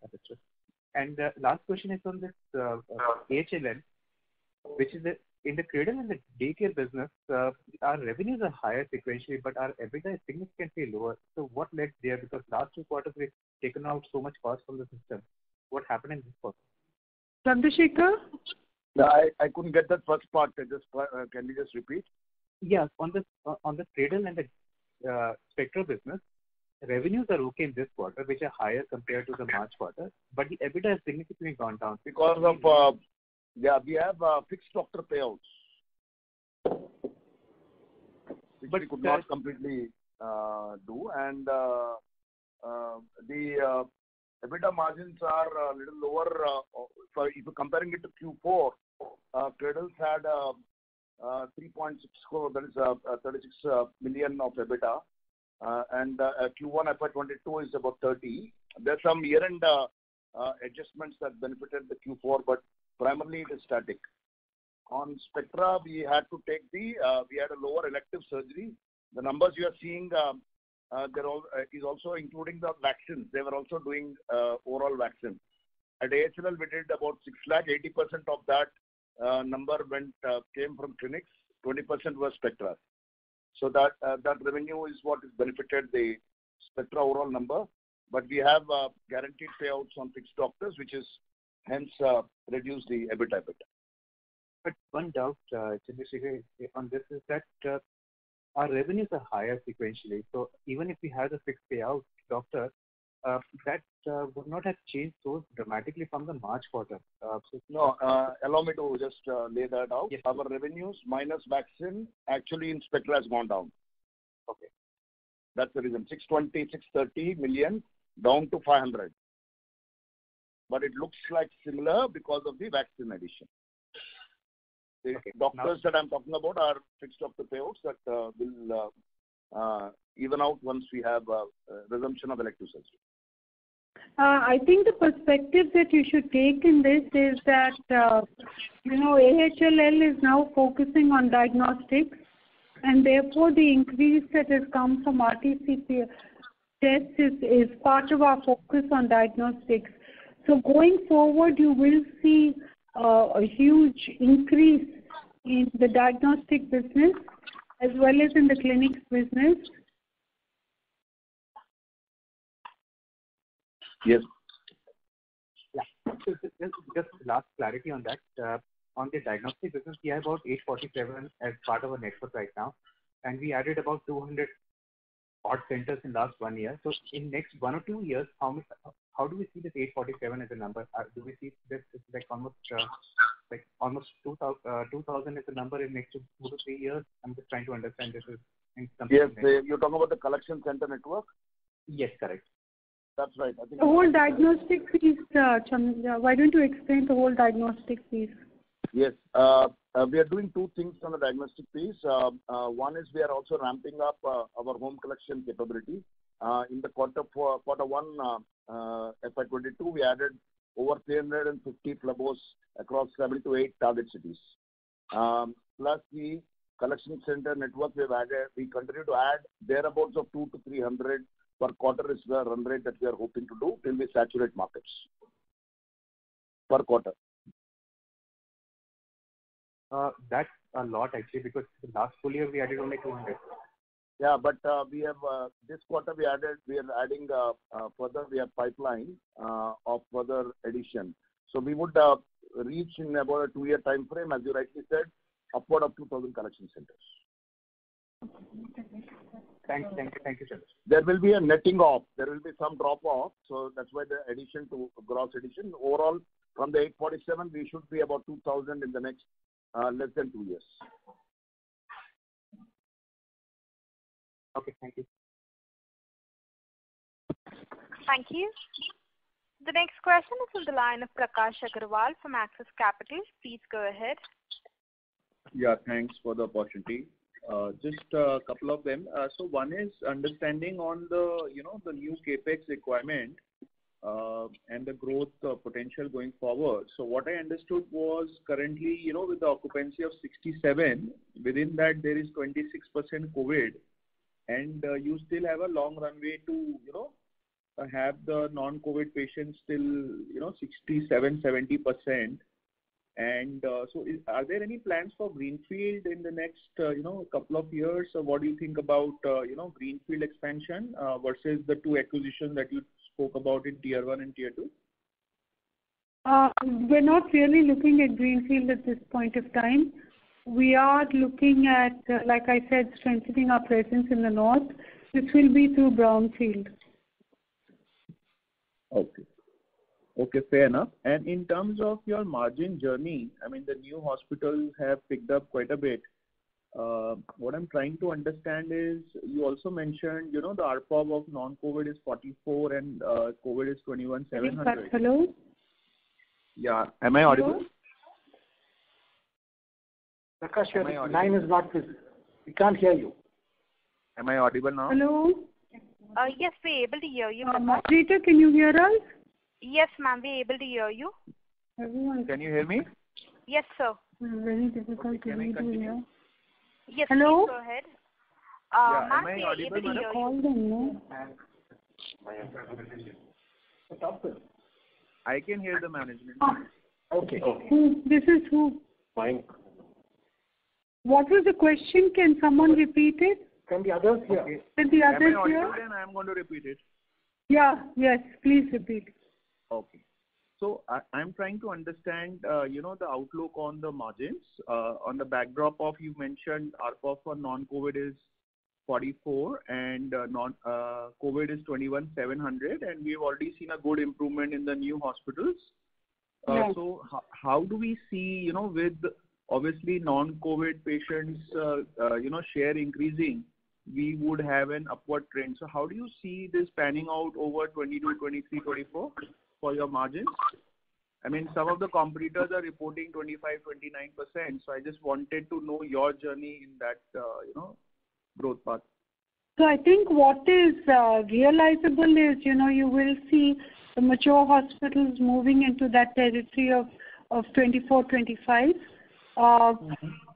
Understood. And last question is on this AHLL, which is in the cradle and the daycare business. Our revenues are higher sequentially, but our EBITDA is significantly lower. So what led there? Because last 2 quarters we've taken out so much cost from the system. What happened in this quarter? Chandrasekhar? Yeah, I couldn't get that first part. Can you just repeat? Yes, on the cradle and the Spectra business, revenues are okay in this quarter, which are higher compared to the March quarter, but the EBITDA has significantly gone down. Because of, we have fixed doctor payouts, which we could not completely do. And the EBITDA margins are a little lower. If you're comparing it to Q4, Cradles had 3.6 crore, that is 36 million of EBITDA. And Q1 FY22 is about 30. There's some year-end adjustments that benefited the Q4, but primarily it is static. On Spectra, we had a lower elective surgery. The numbers you are seeing is also including the vaccines. They were also doing oral vaccine. At AHLL, we did about 6 lakh. 80% of that number came from clinics. 20% was Spectra. So that revenue is what has benefited the Spectra overall number. But we have guaranteed payouts on fixed doctors, which is hence reduced the EBITDA a bit. But one doubt, Chandrasekhar, on this is that our revenues are higher sequentially. So even if we have the fixed payout doctor, that would not have changed so dramatically from the March quarter. No, allow me to just lay that out. Yes. Our revenues minus vaccine actually in Spectra has gone down. Okay. That's the reason. 620, 630 million down to 500. But it looks like similar because of the vaccine addition. The doctors that I'm talking about are fixed doctor payouts that will even out once we have resumption of elective surgery. I think the perspective that you should take in this is that, AHLL is now focusing on diagnostics, and therefore the increase that has come from RT-PCR tests is part of our focus on diagnostics. So going forward, you will see a huge increase in the diagnostic business as well as in the clinics business. Yes. Yeah. So just last clarity on that. On the diagnostic business, we have about 847 as part of our network right now, and we added about 200 odd centers in last 1 year. So in next 1 or 2 years, how do we see this 847 as a number? Do we see this like almost 2,000 as a number in next 2 to 3 years? I'm just trying to understand this is in something. Yes, you're talking about the collection center network? Yes, correct. That's right. I think the whole diagnostic piece, why don't you explain the whole diagnostic piece? Yes. We are doing 2 things on the diagnostic piece. One is we are also ramping up our home collection capability. In the quarter 1 FY22, we added over 350 phlebos across 7 to 8 target cities. Plus the collection center network we continue to add thereabouts of 200 to 300 per quarter is the run rate that we are hoping to do till we saturate markets per quarter. That's a lot actually, because the last full year we added only 200. Yeah, but we have this quarter we are adding further. We have pipeline of further addition. So we would reach in about a 2-year time frame, as you rightly said, upward of 2,000 collection centers. Thank you, sir. There will be a netting off. There will be some drop off. So that's why the addition to gross addition overall from the 847 we should be about 2,000 in the next less than 2 years. Okay, thank you. Thank you. The next question is from the line of Prakash Agarwal from Axis Capital. Please go ahead. Yeah, thanks for the opportunity. Just a couple of them. So one is understanding on the the new capex requirement and the growth potential going forward. So what I understood was currently with the occupancy of 67, within that there is 26% COVID, and you still have a long runway to have the non-COVID patients still 67-70%. And so are there any plans for greenfield in the next couple of years? So what do you think about greenfield expansion versus the 2 acquisitions that you spoke about in tier 1 and tier 2? We're not really looking at greenfield at this point of time. We are looking at, like I said, strengthening our presence in the north. This will be through brownfield. Okay, fair enough. And in terms of your margin journey, I mean, the new hospitals have picked up quite a bit. What I'm trying to understand is, you also mentioned, the ARPOB of non-COVID is 44 and COVID is 21,700. Hello? Yeah, am I audible? Prakash, your line is not visible. We can't hear you. Am I audible now? Hello? Yes, we're able to hear you. Rita, can you hear us? Yes, ma'am, we're able to hear you. Can you hear me? Yes, sir. Very difficult to read you here. Yes, hello? please go ahead. Yeah, ma'am, am I we're audible, able to madam? hear Call you. them, no? I can hear the management. Okay. Who? This is who? Fine. What was the question? Can someone repeat it? Can the others hear? Okay. Can the Am others I audible? hear? Then I am going to repeat it. Yeah, yes, please repeat. Okay. So I'm trying to understand, the outlook on the margins. On the backdrop of, you mentioned ARPOB for non-COVID is 44 and COVID is 21,700, and we've already seen a good improvement in the new hospitals. Yeah. So how do we see, with obviously non-COVID patients, share increasing, we would have an upward trend. So how do you see this panning out over 22, 23, 24 for your margins? I mean, some of the competitors are reporting 25, 29%. So I just wanted to know your journey in that, growth path. So I think what is realizable is, you will see the mature hospitals moving into that territory of 24, 25.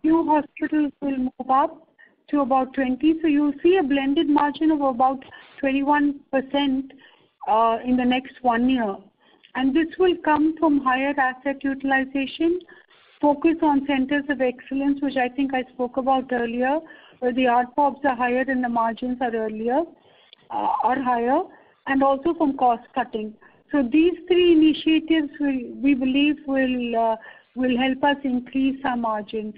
New hospitals will move up to about 20. So you'll see a blended margin of about 21% in the next 1 year. And this will come from higher asset utilization, focus on centers of excellence, which I think I spoke about earlier, where the ARPOBs are higher and the margins are higher, and also from cost cutting. So these 3 initiatives we believe will help us increase our margins.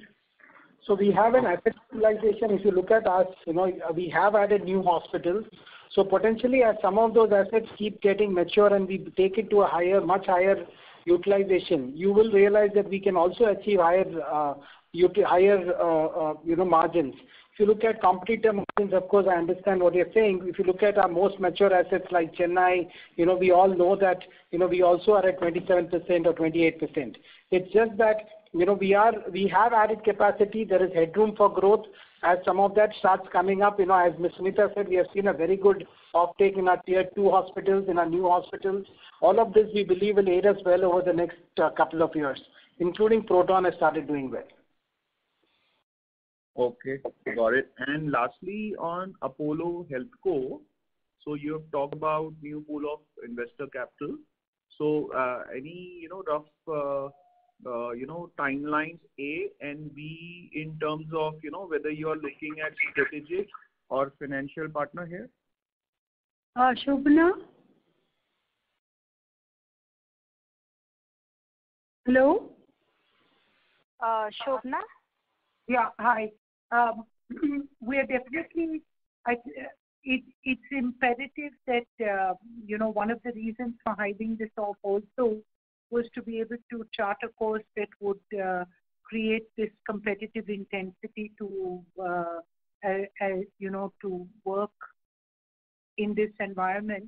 So we have an asset utilization. If you look at us, we have added new hospitals. So potentially, as some of those assets keep getting mature and we take it to a much higher utilization, you will realize that we can also achieve higher margins. If you look at competitor margins, of course, I understand what you're saying. If you look at our most mature assets like Chennai, we all know that, we also are at 27% or 28%. It's just that, we have added capacity. There is headroom for growth. As some of that starts coming up, as Ms. Smita said, we have seen a very good offtake in our tier 2 hospitals, in our new hospitals. All of this, we believe, will aid us well over the next couple of years, including Proton has started doing well. Okay, got it. And lastly, on Apollo HealthCo, So you have talked about new pool of investor capital. So any rough timelines, A, and B, in terms of whether you are looking at strategic or financial partner here? Shobana? Hello? Shobana? Yeah, hi. We are definitely, it's imperative that, one of the reasons for hiving this off also was to be able to chart a course that would create this competitive intensity to, to work in this environment.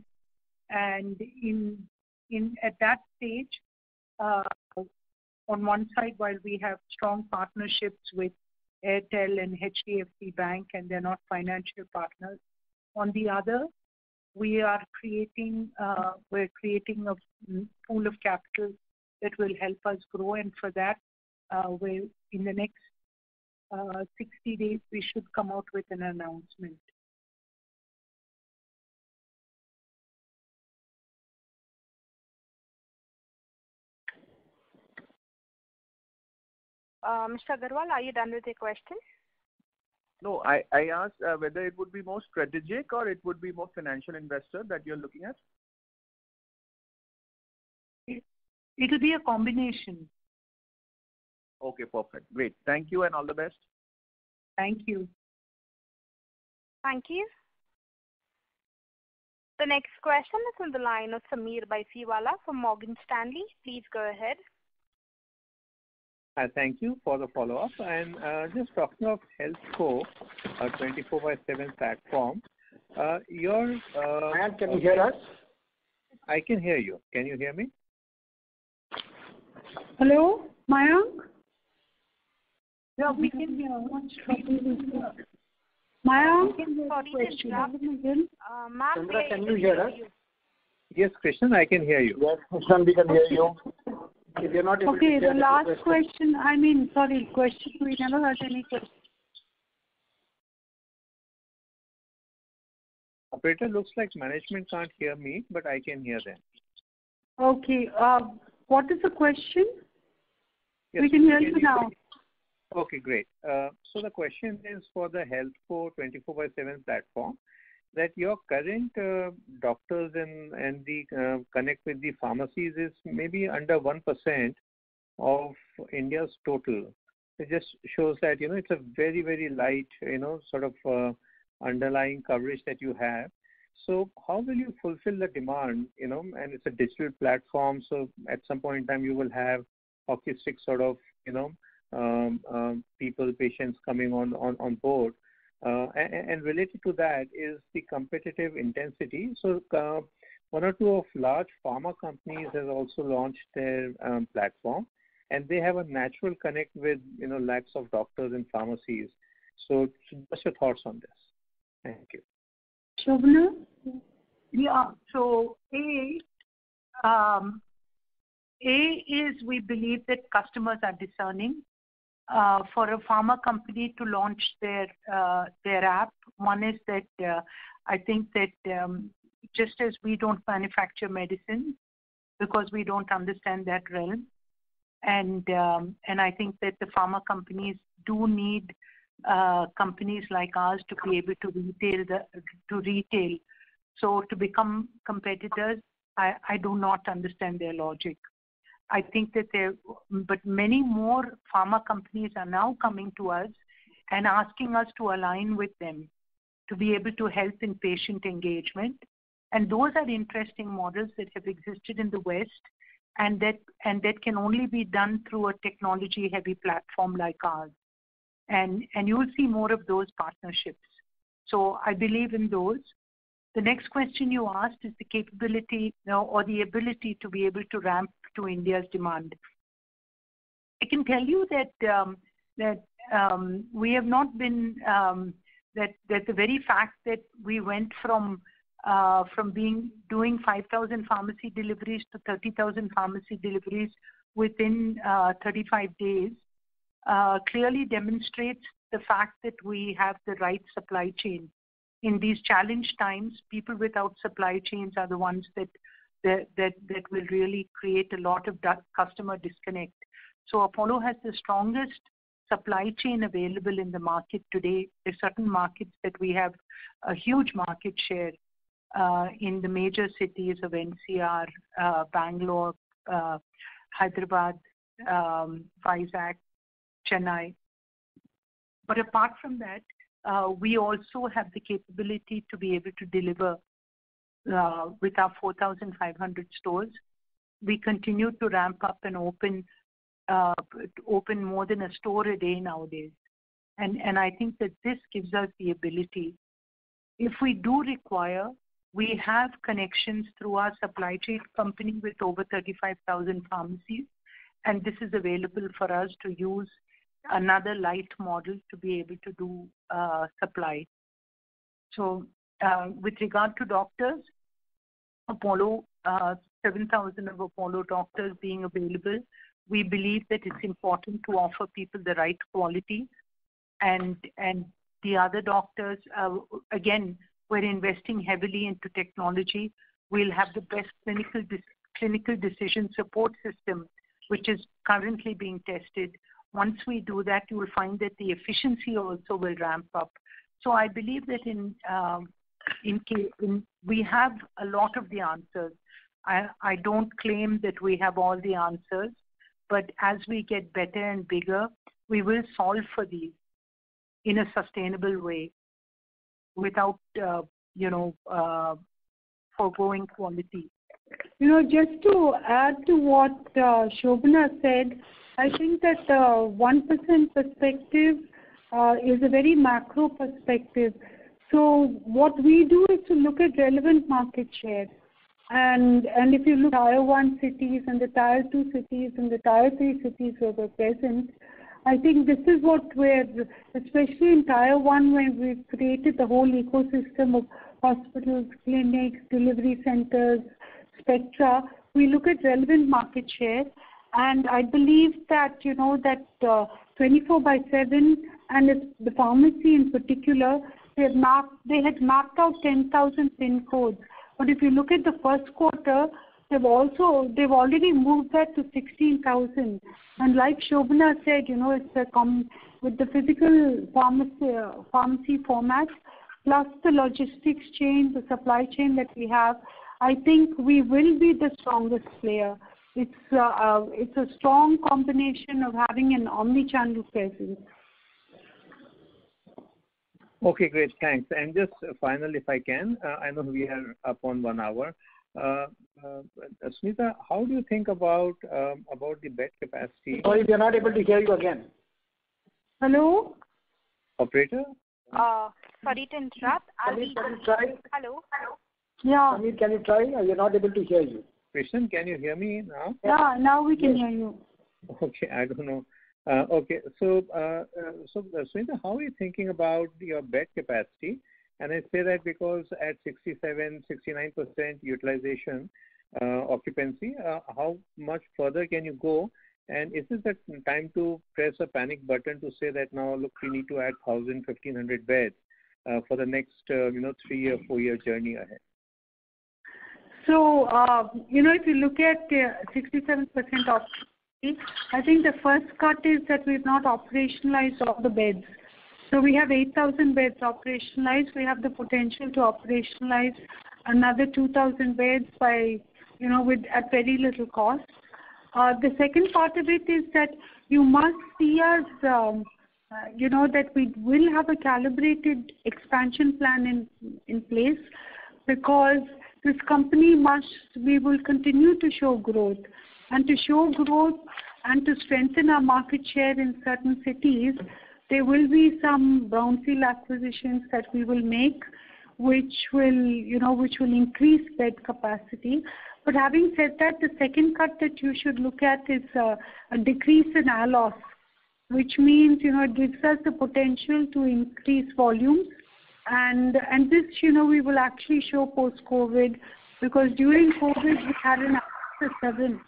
And at that stage, on one side, while we have strong partnerships with Airtel and HDFC Bank, and they're not financial partners, on the other, we're creating a pool of capital that will help us grow, and for that, in the next 60 days, we should come out with an announcement. Mr. Agarwal, are you done with your question? No, I asked whether it would be more strategic or it would be more financial investor that you're looking at. It'll be a combination. Okay, perfect. Great. Thank you and all the best. Thank you. Thank you. The next question is on the line of Sameer Baisiwala from Morgan Stanley. Please go ahead. Thank you for the follow-up. And just talking of HealthCo, a 24/7 platform, Can you hear us? I can hear you. Can you hear me? Hello, Mayank? Yeah, we can hear. Mayank? Chandra, can you hear us? Yes, Krishnan, I can hear you. Yes, Krishnan, we can hear you. If you're not able to hear the last question, we never had any question. Operator, looks like management can't hear me, but I can hear them. Okay, what is the question? Yes, we can hear you now. Okay, great. So the question is for the HealthCo 24/7 platform, that your current doctors and the connect with the pharmacies is maybe under 1% of India's total. It just shows that, it's a very, very light, sort of underlying coverage that you have. So how will you fulfill the demand, and it's a digital platform, so at some point in time you will have hockey stick sort of, patients coming on board. And related to that is the competitive intensity. So one or two of large pharma companies have also launched their platform, and they have a natural connect with lakhs of doctors and pharmacies. So what's your thoughts on this? Thank you. Shobana? Yeah. So A is we believe that customers are discerning. For a pharma company to launch their app, one is that I think that just as we don't manufacture medicine because we don't understand that realm, and I think that the pharma companies do need companies like ours to be able to retail. So to become competitors, I do not understand their logic. I think that but many more pharma companies are now coming to us and asking us to align with them to be able to help in patient engagement. And those are interesting models that have existed in the West, and that can only be done through a technology-heavy platform like ours. And you will see more of those partnerships. So I believe in those. The next question you asked is the capability or the ability to be able to ramp to India's demand. I can tell you that we have not been that the very fact that we went from doing 5,000 pharmacy deliveries to 30,000 pharmacy deliveries within 35 days clearly demonstrates the fact that we have the right supply chain. in these challenged times, people without supply chains are the ones that will really create a lot of customer disconnect. So Apollo has the strongest supply chain available in the market today. There are certain markets that we have a huge market share in the major cities of NCR, Bangalore, Hyderabad, Vizag, Chennai. But apart from that, we also have the capability to be able to deliver with our 4,500 stores. We continue to ramp up and open more than a store a day nowadays. And I think that this gives us the ability, if we do require, we have connections through our supply chain company with over 35,000 pharmacies, and this is available for us to use another light model to be able to do supply. So with regard to doctors, Apollo, 7,000 of Apollo doctors being available, we believe that it's important to offer people the right quality. And the other doctors, again, we're investing heavily into technology. We'll have the best clinical decision support system, which is currently being tested. Once we do that, you will find that the efficiency also will ramp up. So I believe that we have a lot of the answers. I don't claim that we have all the answers, but as we get better and bigger, we will solve for these in a sustainable way without, foregoing quality. Just to add to what Shobana said, I think that 1% perspective is a very macro perspective. So what we do is to look at relevant market share. And if you look at Tier 1 cities and the Tier 2 cities and the Tier 3 cities where we're present, I think this is what we're, especially in Tier 1, where we've created the whole ecosystem of hospitals, clinics, delivery centers, spectra. We look at relevant market share, and I believe that, that 24/7 and the pharmacy in particular, they had mapped out 10,000 PIN codes. But if you look at the first quarter, they've already moved that to 16,000. And like Shobana said, it's with the physical pharmacy format plus the logistics chain, the supply chain that we have, I think we will be the strongest player. It's a strong combination of having an omni-channel presence. Okay, great. Thanks. And just finally, if I can, I know we are up on 1 hour. Smita, how do you think about the bed capacity? Sorry, we are not able to hear you again. Hello? Operator? Sorry to interrupt. Amit, can you try? Hello? Yeah. Amit, can you try? We are not able to hear you. Krishnan, can you hear me now? Yeah, now we can hear you. Okay, I don't know. Okay, so Smita, how are you thinking about your bed capacity? And I say that because at 67, 69% utilization occupancy, how much further can you go? And is this the time to press a panic button to say that now, look, we need to add 1,000, 1,500 beds for the next, 3-year, 4-year journey ahead? So, if you look at 67% occupancy, I think the first cut is that we've not operationalized all the beds. So we have 8,000 beds operationalized. We have the potential to operationalize another 2,000 beds by, at very little cost. The second part of it is that you must see us, that we will have a calibrated expansion plan in place, because this company we will continue to show growth. And to show growth and to strengthen our market share in certain cities, there will be some brownfield acquisitions that we will make, which will increase bed capacity. But having said that, the second cut that you should look at is a decrease in ALOS, which means, it gives us the potential to increase volumes. And this, we will actually show post-COVID, because during COVID, we had an ALOS of 7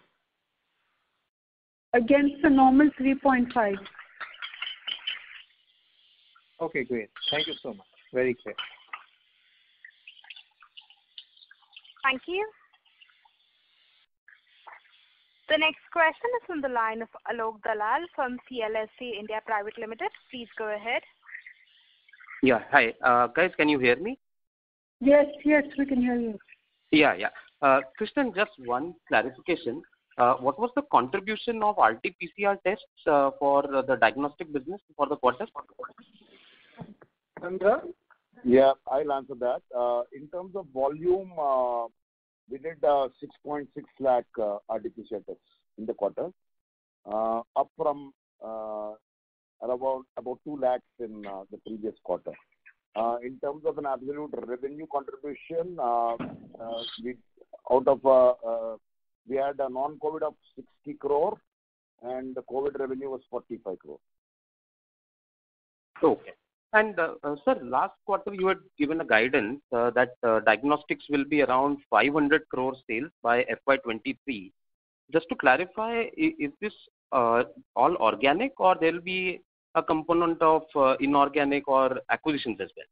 against the normal 3.5. Okay, great. Thank you so much. Very clear. Thank you. The next question is from the line of Alok Dalal from CLSA India Private Limited. Please go ahead. Yeah. Hi. Guys, can you hear me? Yes, we can hear you. Yeah. Krishnan, just one clarification. What was the contribution of RT-PCR tests for the diagnostic business for the quarter? Chandra? Yeah, I'll answer that. In terms of volume, we did 6.6 lakh RT-PCR tests in the quarter, up from about 2 lakhs in the previous quarter. In terms of an absolute revenue contribution, we had a non-COVID of 60 crore and the COVID revenue was 45 crore. Okay. And sir, last quarter you had given a guidance that diagnostics will be around 500 crore sales by FY23. Just to clarify, is this all organic or there will be a component of inorganic or acquisitions as well?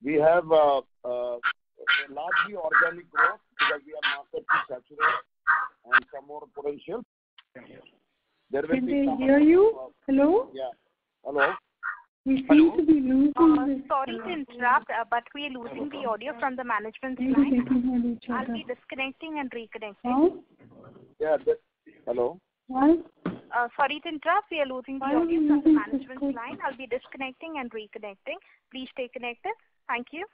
We have largely organic growth because we have market to saturate and some more potential. There will Can be they some hear you? Hello? Yeah. Hello? We seem to be losing Sorry to interrupt, but we are losing the audio from the management's line. I'll be disconnecting and reconnecting. Yeah. Hello? What? Sorry to interrupt. We are losing the audio from the management's line. I'll be disconnecting and reconnecting. Please stay connected. Thank you.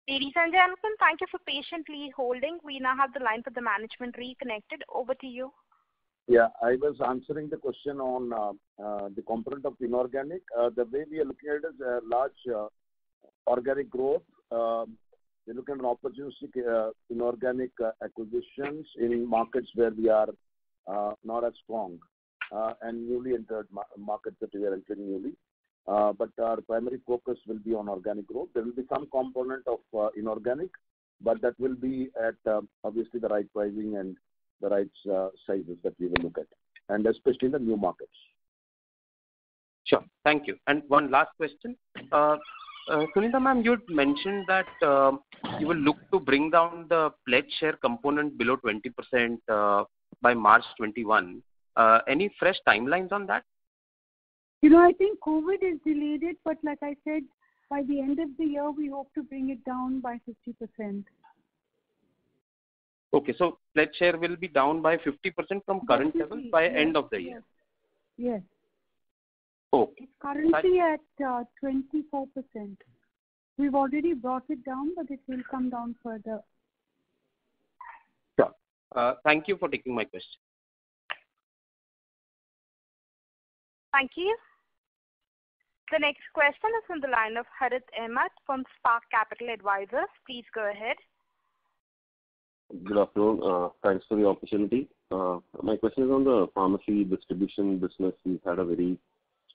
Ladies and gentlemen, thank you for patiently holding. We now have the line for the management reconnected. Over to you. Yeah, I was answering the question on the component of inorganic. The way we are looking at it is a large organic growth. We're looking at opportunistic inorganic acquisitions in markets where we are not as strong. and newly entered markets that we are entering newly. But our primary focus will be on organic growth. There will be some component of inorganic, but that will be at obviously the right pricing and the right sizes that we will look at, and especially in the new markets. Sure. Thank you. And one last question. Sunita ma'am, you mentioned that you will look to bring down the pledge share component below 20% by March 21. Any fresh timelines on that? I think COVID is delayed it, but like I said, by the end of the year, we hope to bring it down by 50%. Okay, so pledge share will be down by 50% from current levels by end of the year. Yes. Oh. It's currently at 24%. We've already brought it down, but it will come down further. Sure. Thank you for taking my question. Thank you. The next question is from the line of Harith Ahmed from Spark Capital Advisors. Please go ahead. Good afternoon. Thanks for the opportunity. My question is on the pharmacy distribution business. We've had a very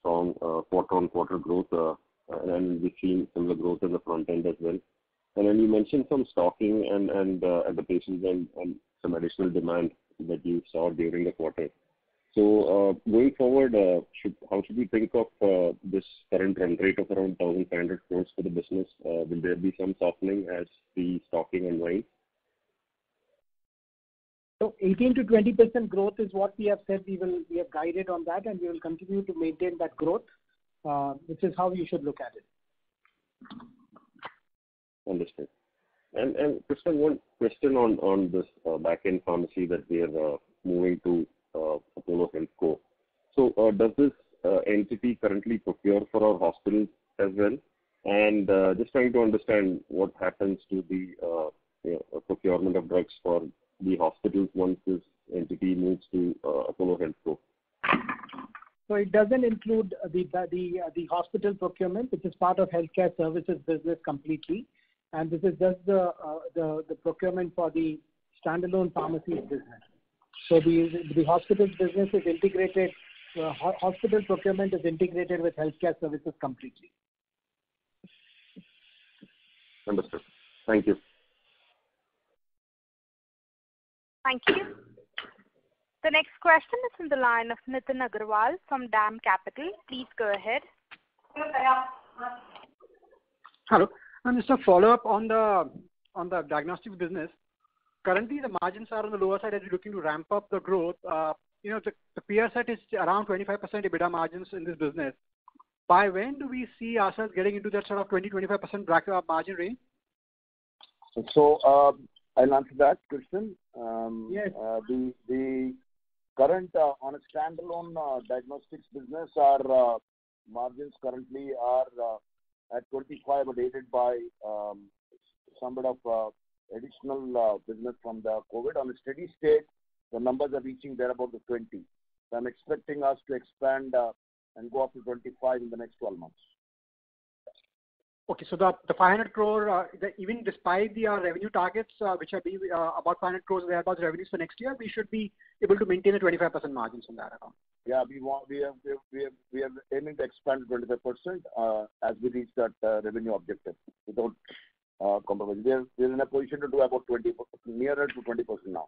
strong quarter-on-quarter growth, and we've seen similar growth in the front end as well. And then you mentioned some stocking and at the patients and some additional demand that you saw during the quarter. So going forward, how should we think of this current run rate of around 1,500 crores for the business? Will there be some softening as the stocking unwinds? So 18 to 20% growth is what we have said. We have guided on that, and we will continue to maintain that growth. This is how you should look at it. Understood. And Krishnan, one question on this back-end pharmacy that we are moving to Apollo HealthCo. So does this entity currently procure for our hospitals as well? And just trying to understand what happens to the procurement of drugs for the hospitals once this entity moves to Apollo HealthCo. So it doesn't include the hospital procurement, which is part of healthcare services business completely, and this is just the procurement for the standalone pharmacies business. So the hospital business is integrated. Hospital procurement is integrated with healthcare services completely. Understood. Thank you. Thank you. The next question is from the line of Nitin Agarwal from DAM Capital. Please go ahead. Hello. And just a follow-up on the diagnostics business. Currently, the margins are on the lower side as you're looking to ramp up the growth. The peer set is around 25% EBITDA margins in this business. By when do we see ourselves getting into that sort of 20-25% bracket margin range? So I'll answer that, Krishnan. Yes. The current on a standalone diagnostics business, our margins currently are at 25, but aided by some bit of additional business from the COVID. On a steady state, the numbers are reaching there about the 20. So I'm expecting us to expand and go up to 25 in the next 12 months. Okay, so the 500 crore, even despite the revenue targets, which are about 500 crores thereabouts revenues for next year, we should be able to maintain a 25% margins on that account. Yeah, we are aiming to expand to 25% as we reach that revenue objective without compromise. We're in a position to do about 20%, nearer to 20% now.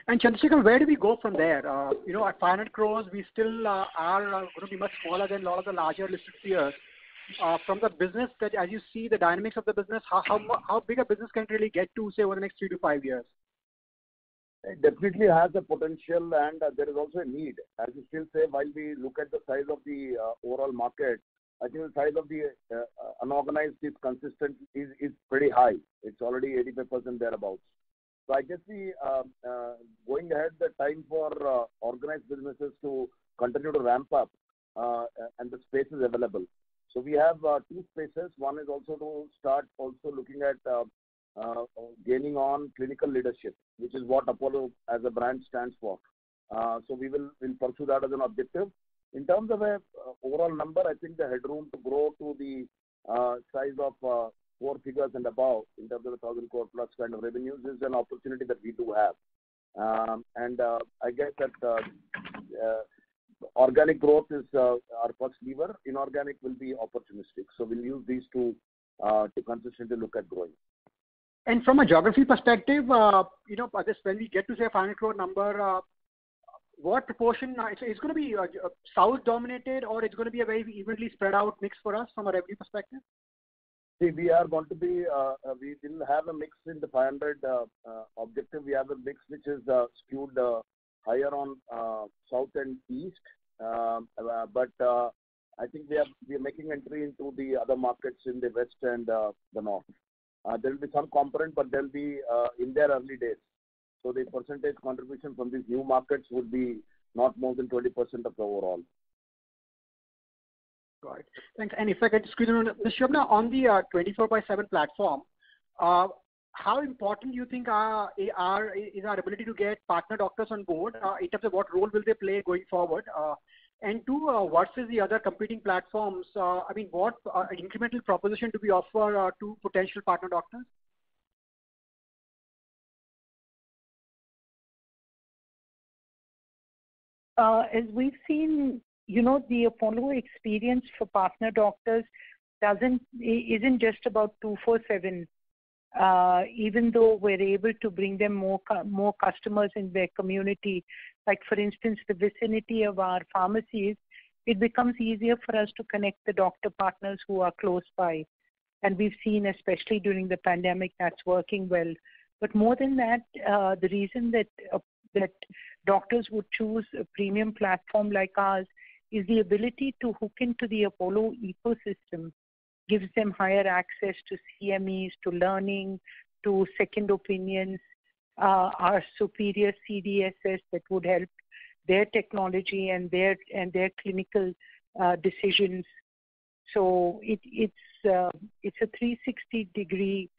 And Chandrasekhar, where do we go from there? At 500 crores, we still are going to be much smaller than a lot of the larger listed peers. From the business, that as you see the dynamics of the business, how big a business can it really get to, say, over the next 3 to 5 years? It definitely has the potential, and there is also a need. As you still say, while we look at the size of the overall market, I think the size of the unorganized is consistent, is pretty high. It's already 85% thereabouts. So I guess going ahead, the time for organized businesses to continue to ramp up and the space is available. So we have 2 spaces. One is also to start also looking at gaining on clinical leadership, which is what Apollo as a brand stands for. So we'll pursue that as an objective. In terms of a overall number, I think the headroom to grow to the size of 4 figures and above in terms of the 1,000 crore plus kind of revenues is an opportunity that we do have. And I guess that organic growth is our first lever. Inorganic will be opportunistic. So we'll use these two to consistently look at growing. And from a geography perspective, this, when we get to say 500 crore number, what proportion? It's going to be south dominated, or it's going to be a very evenly spread out mix for us from a revenue perspective? See, we are going to be, we will have a mix in the 500 objective. We have a mix which is skewed higher on south and east. But I think we are making entry into the other markets in the west and the north. There will be some component, but they'll be in their early days. So the percentage contribution from these new markets would be not more than 20% of the overall. Right. Thanks. And if I could squeeze in, Ms. Shobna, on the 24/7 platform, how important do you think is our ability to get partner doctors on board in terms of what role will they play going forward? And two, what is the other competing platforms? What incremental proposition do we offer to potential partner doctors? As we've seen, the Apollo experience for partner doctors isn't just about 24/7. Even though we're able to bring them more customers in their community, like for instance, the vicinity of our pharmacies, it becomes easier for us to connect the doctor partners who are close by. And we've seen, especially during the pandemic, that's working well. But more than that, the reason that doctors would choose a premium platform like ours is the ability to hook into the Apollo ecosystem. Gives them higher access to CMEs, to learning, to second opinions, our superior CDSS that would help their technology and their clinical decisions. So it's a 360-degree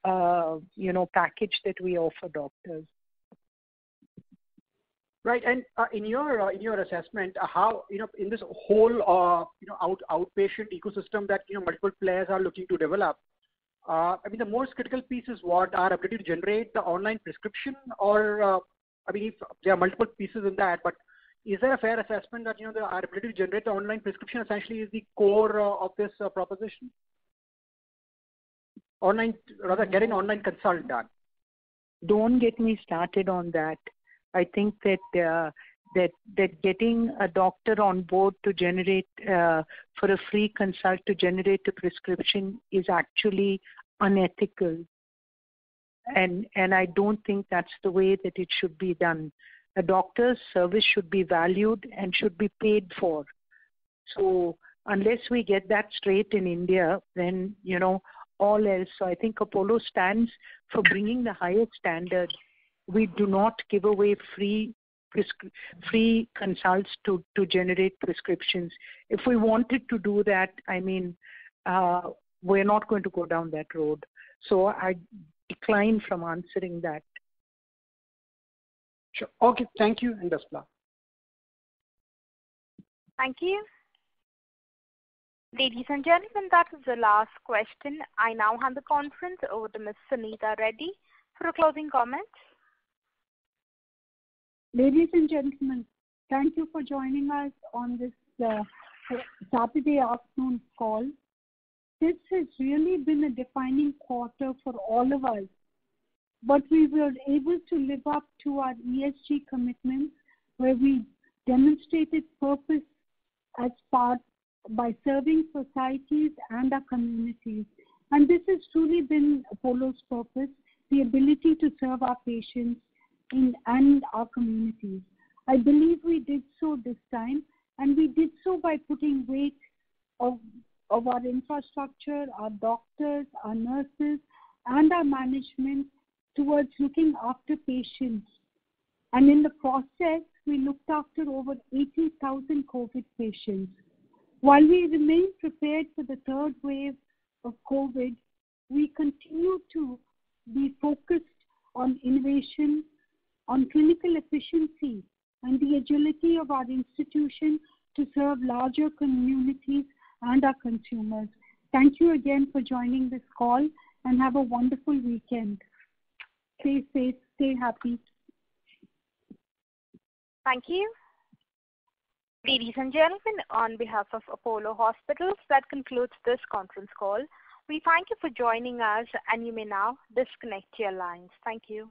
package that we offer doctors. Right, and in your assessment, how in this whole outpatient ecosystem that multiple players are looking to develop, the most critical piece is what, our ability to generate the online prescription, or if there are multiple pieces in that, but is there a fair assessment that our ability to generate the online prescription essentially is the core of this proposition? Getting online consult done. Don't get me started on that. I think that getting a doctor on board to generate for a free consult to generate a prescription is actually unethical, and I don't think that's the way that it should be done. A doctor's service should be valued and should be paid for. So unless we get that straight in India, then all else. So I think Apollo stands for bringing the highest standard. We do not give away free consults to generate prescriptions. If we wanted to do that, we're not going to go down that road. So I decline from answering that. Sure. Okay. Thank you, and best luck. Thank you. Ladies and gentlemen, that was the last question. I now hand the conference over to Ms. Sunita Reddy for closing comments. Ladies and gentlemen, thank you for joining us on this Saturday afternoon call. This has really been a defining quarter for all of us, but we were able to live up to our ESG commitments, where we demonstrated purpose as part by serving societies and our communities. And this has truly been Apollo's purpose, the ability to serve our patients and our communities. I believe we did so this time, and we did so by putting weight of our infrastructure, our doctors, our nurses, and our management towards looking after patients. And in the process, we looked after over 80,000 COVID patients. While we remain prepared for the third wave of COVID, we continue to be focused on innovation, on clinical efficiency, and the agility of our institution to serve larger communities and our consumers. Thank you again for joining this call, and have a wonderful weekend. Stay safe, stay happy. Thank you. Ladies and gentlemen, on behalf of Apollo Hospitals, that concludes this conference call. We thank you for joining us, and you may now disconnect your lines. Thank you.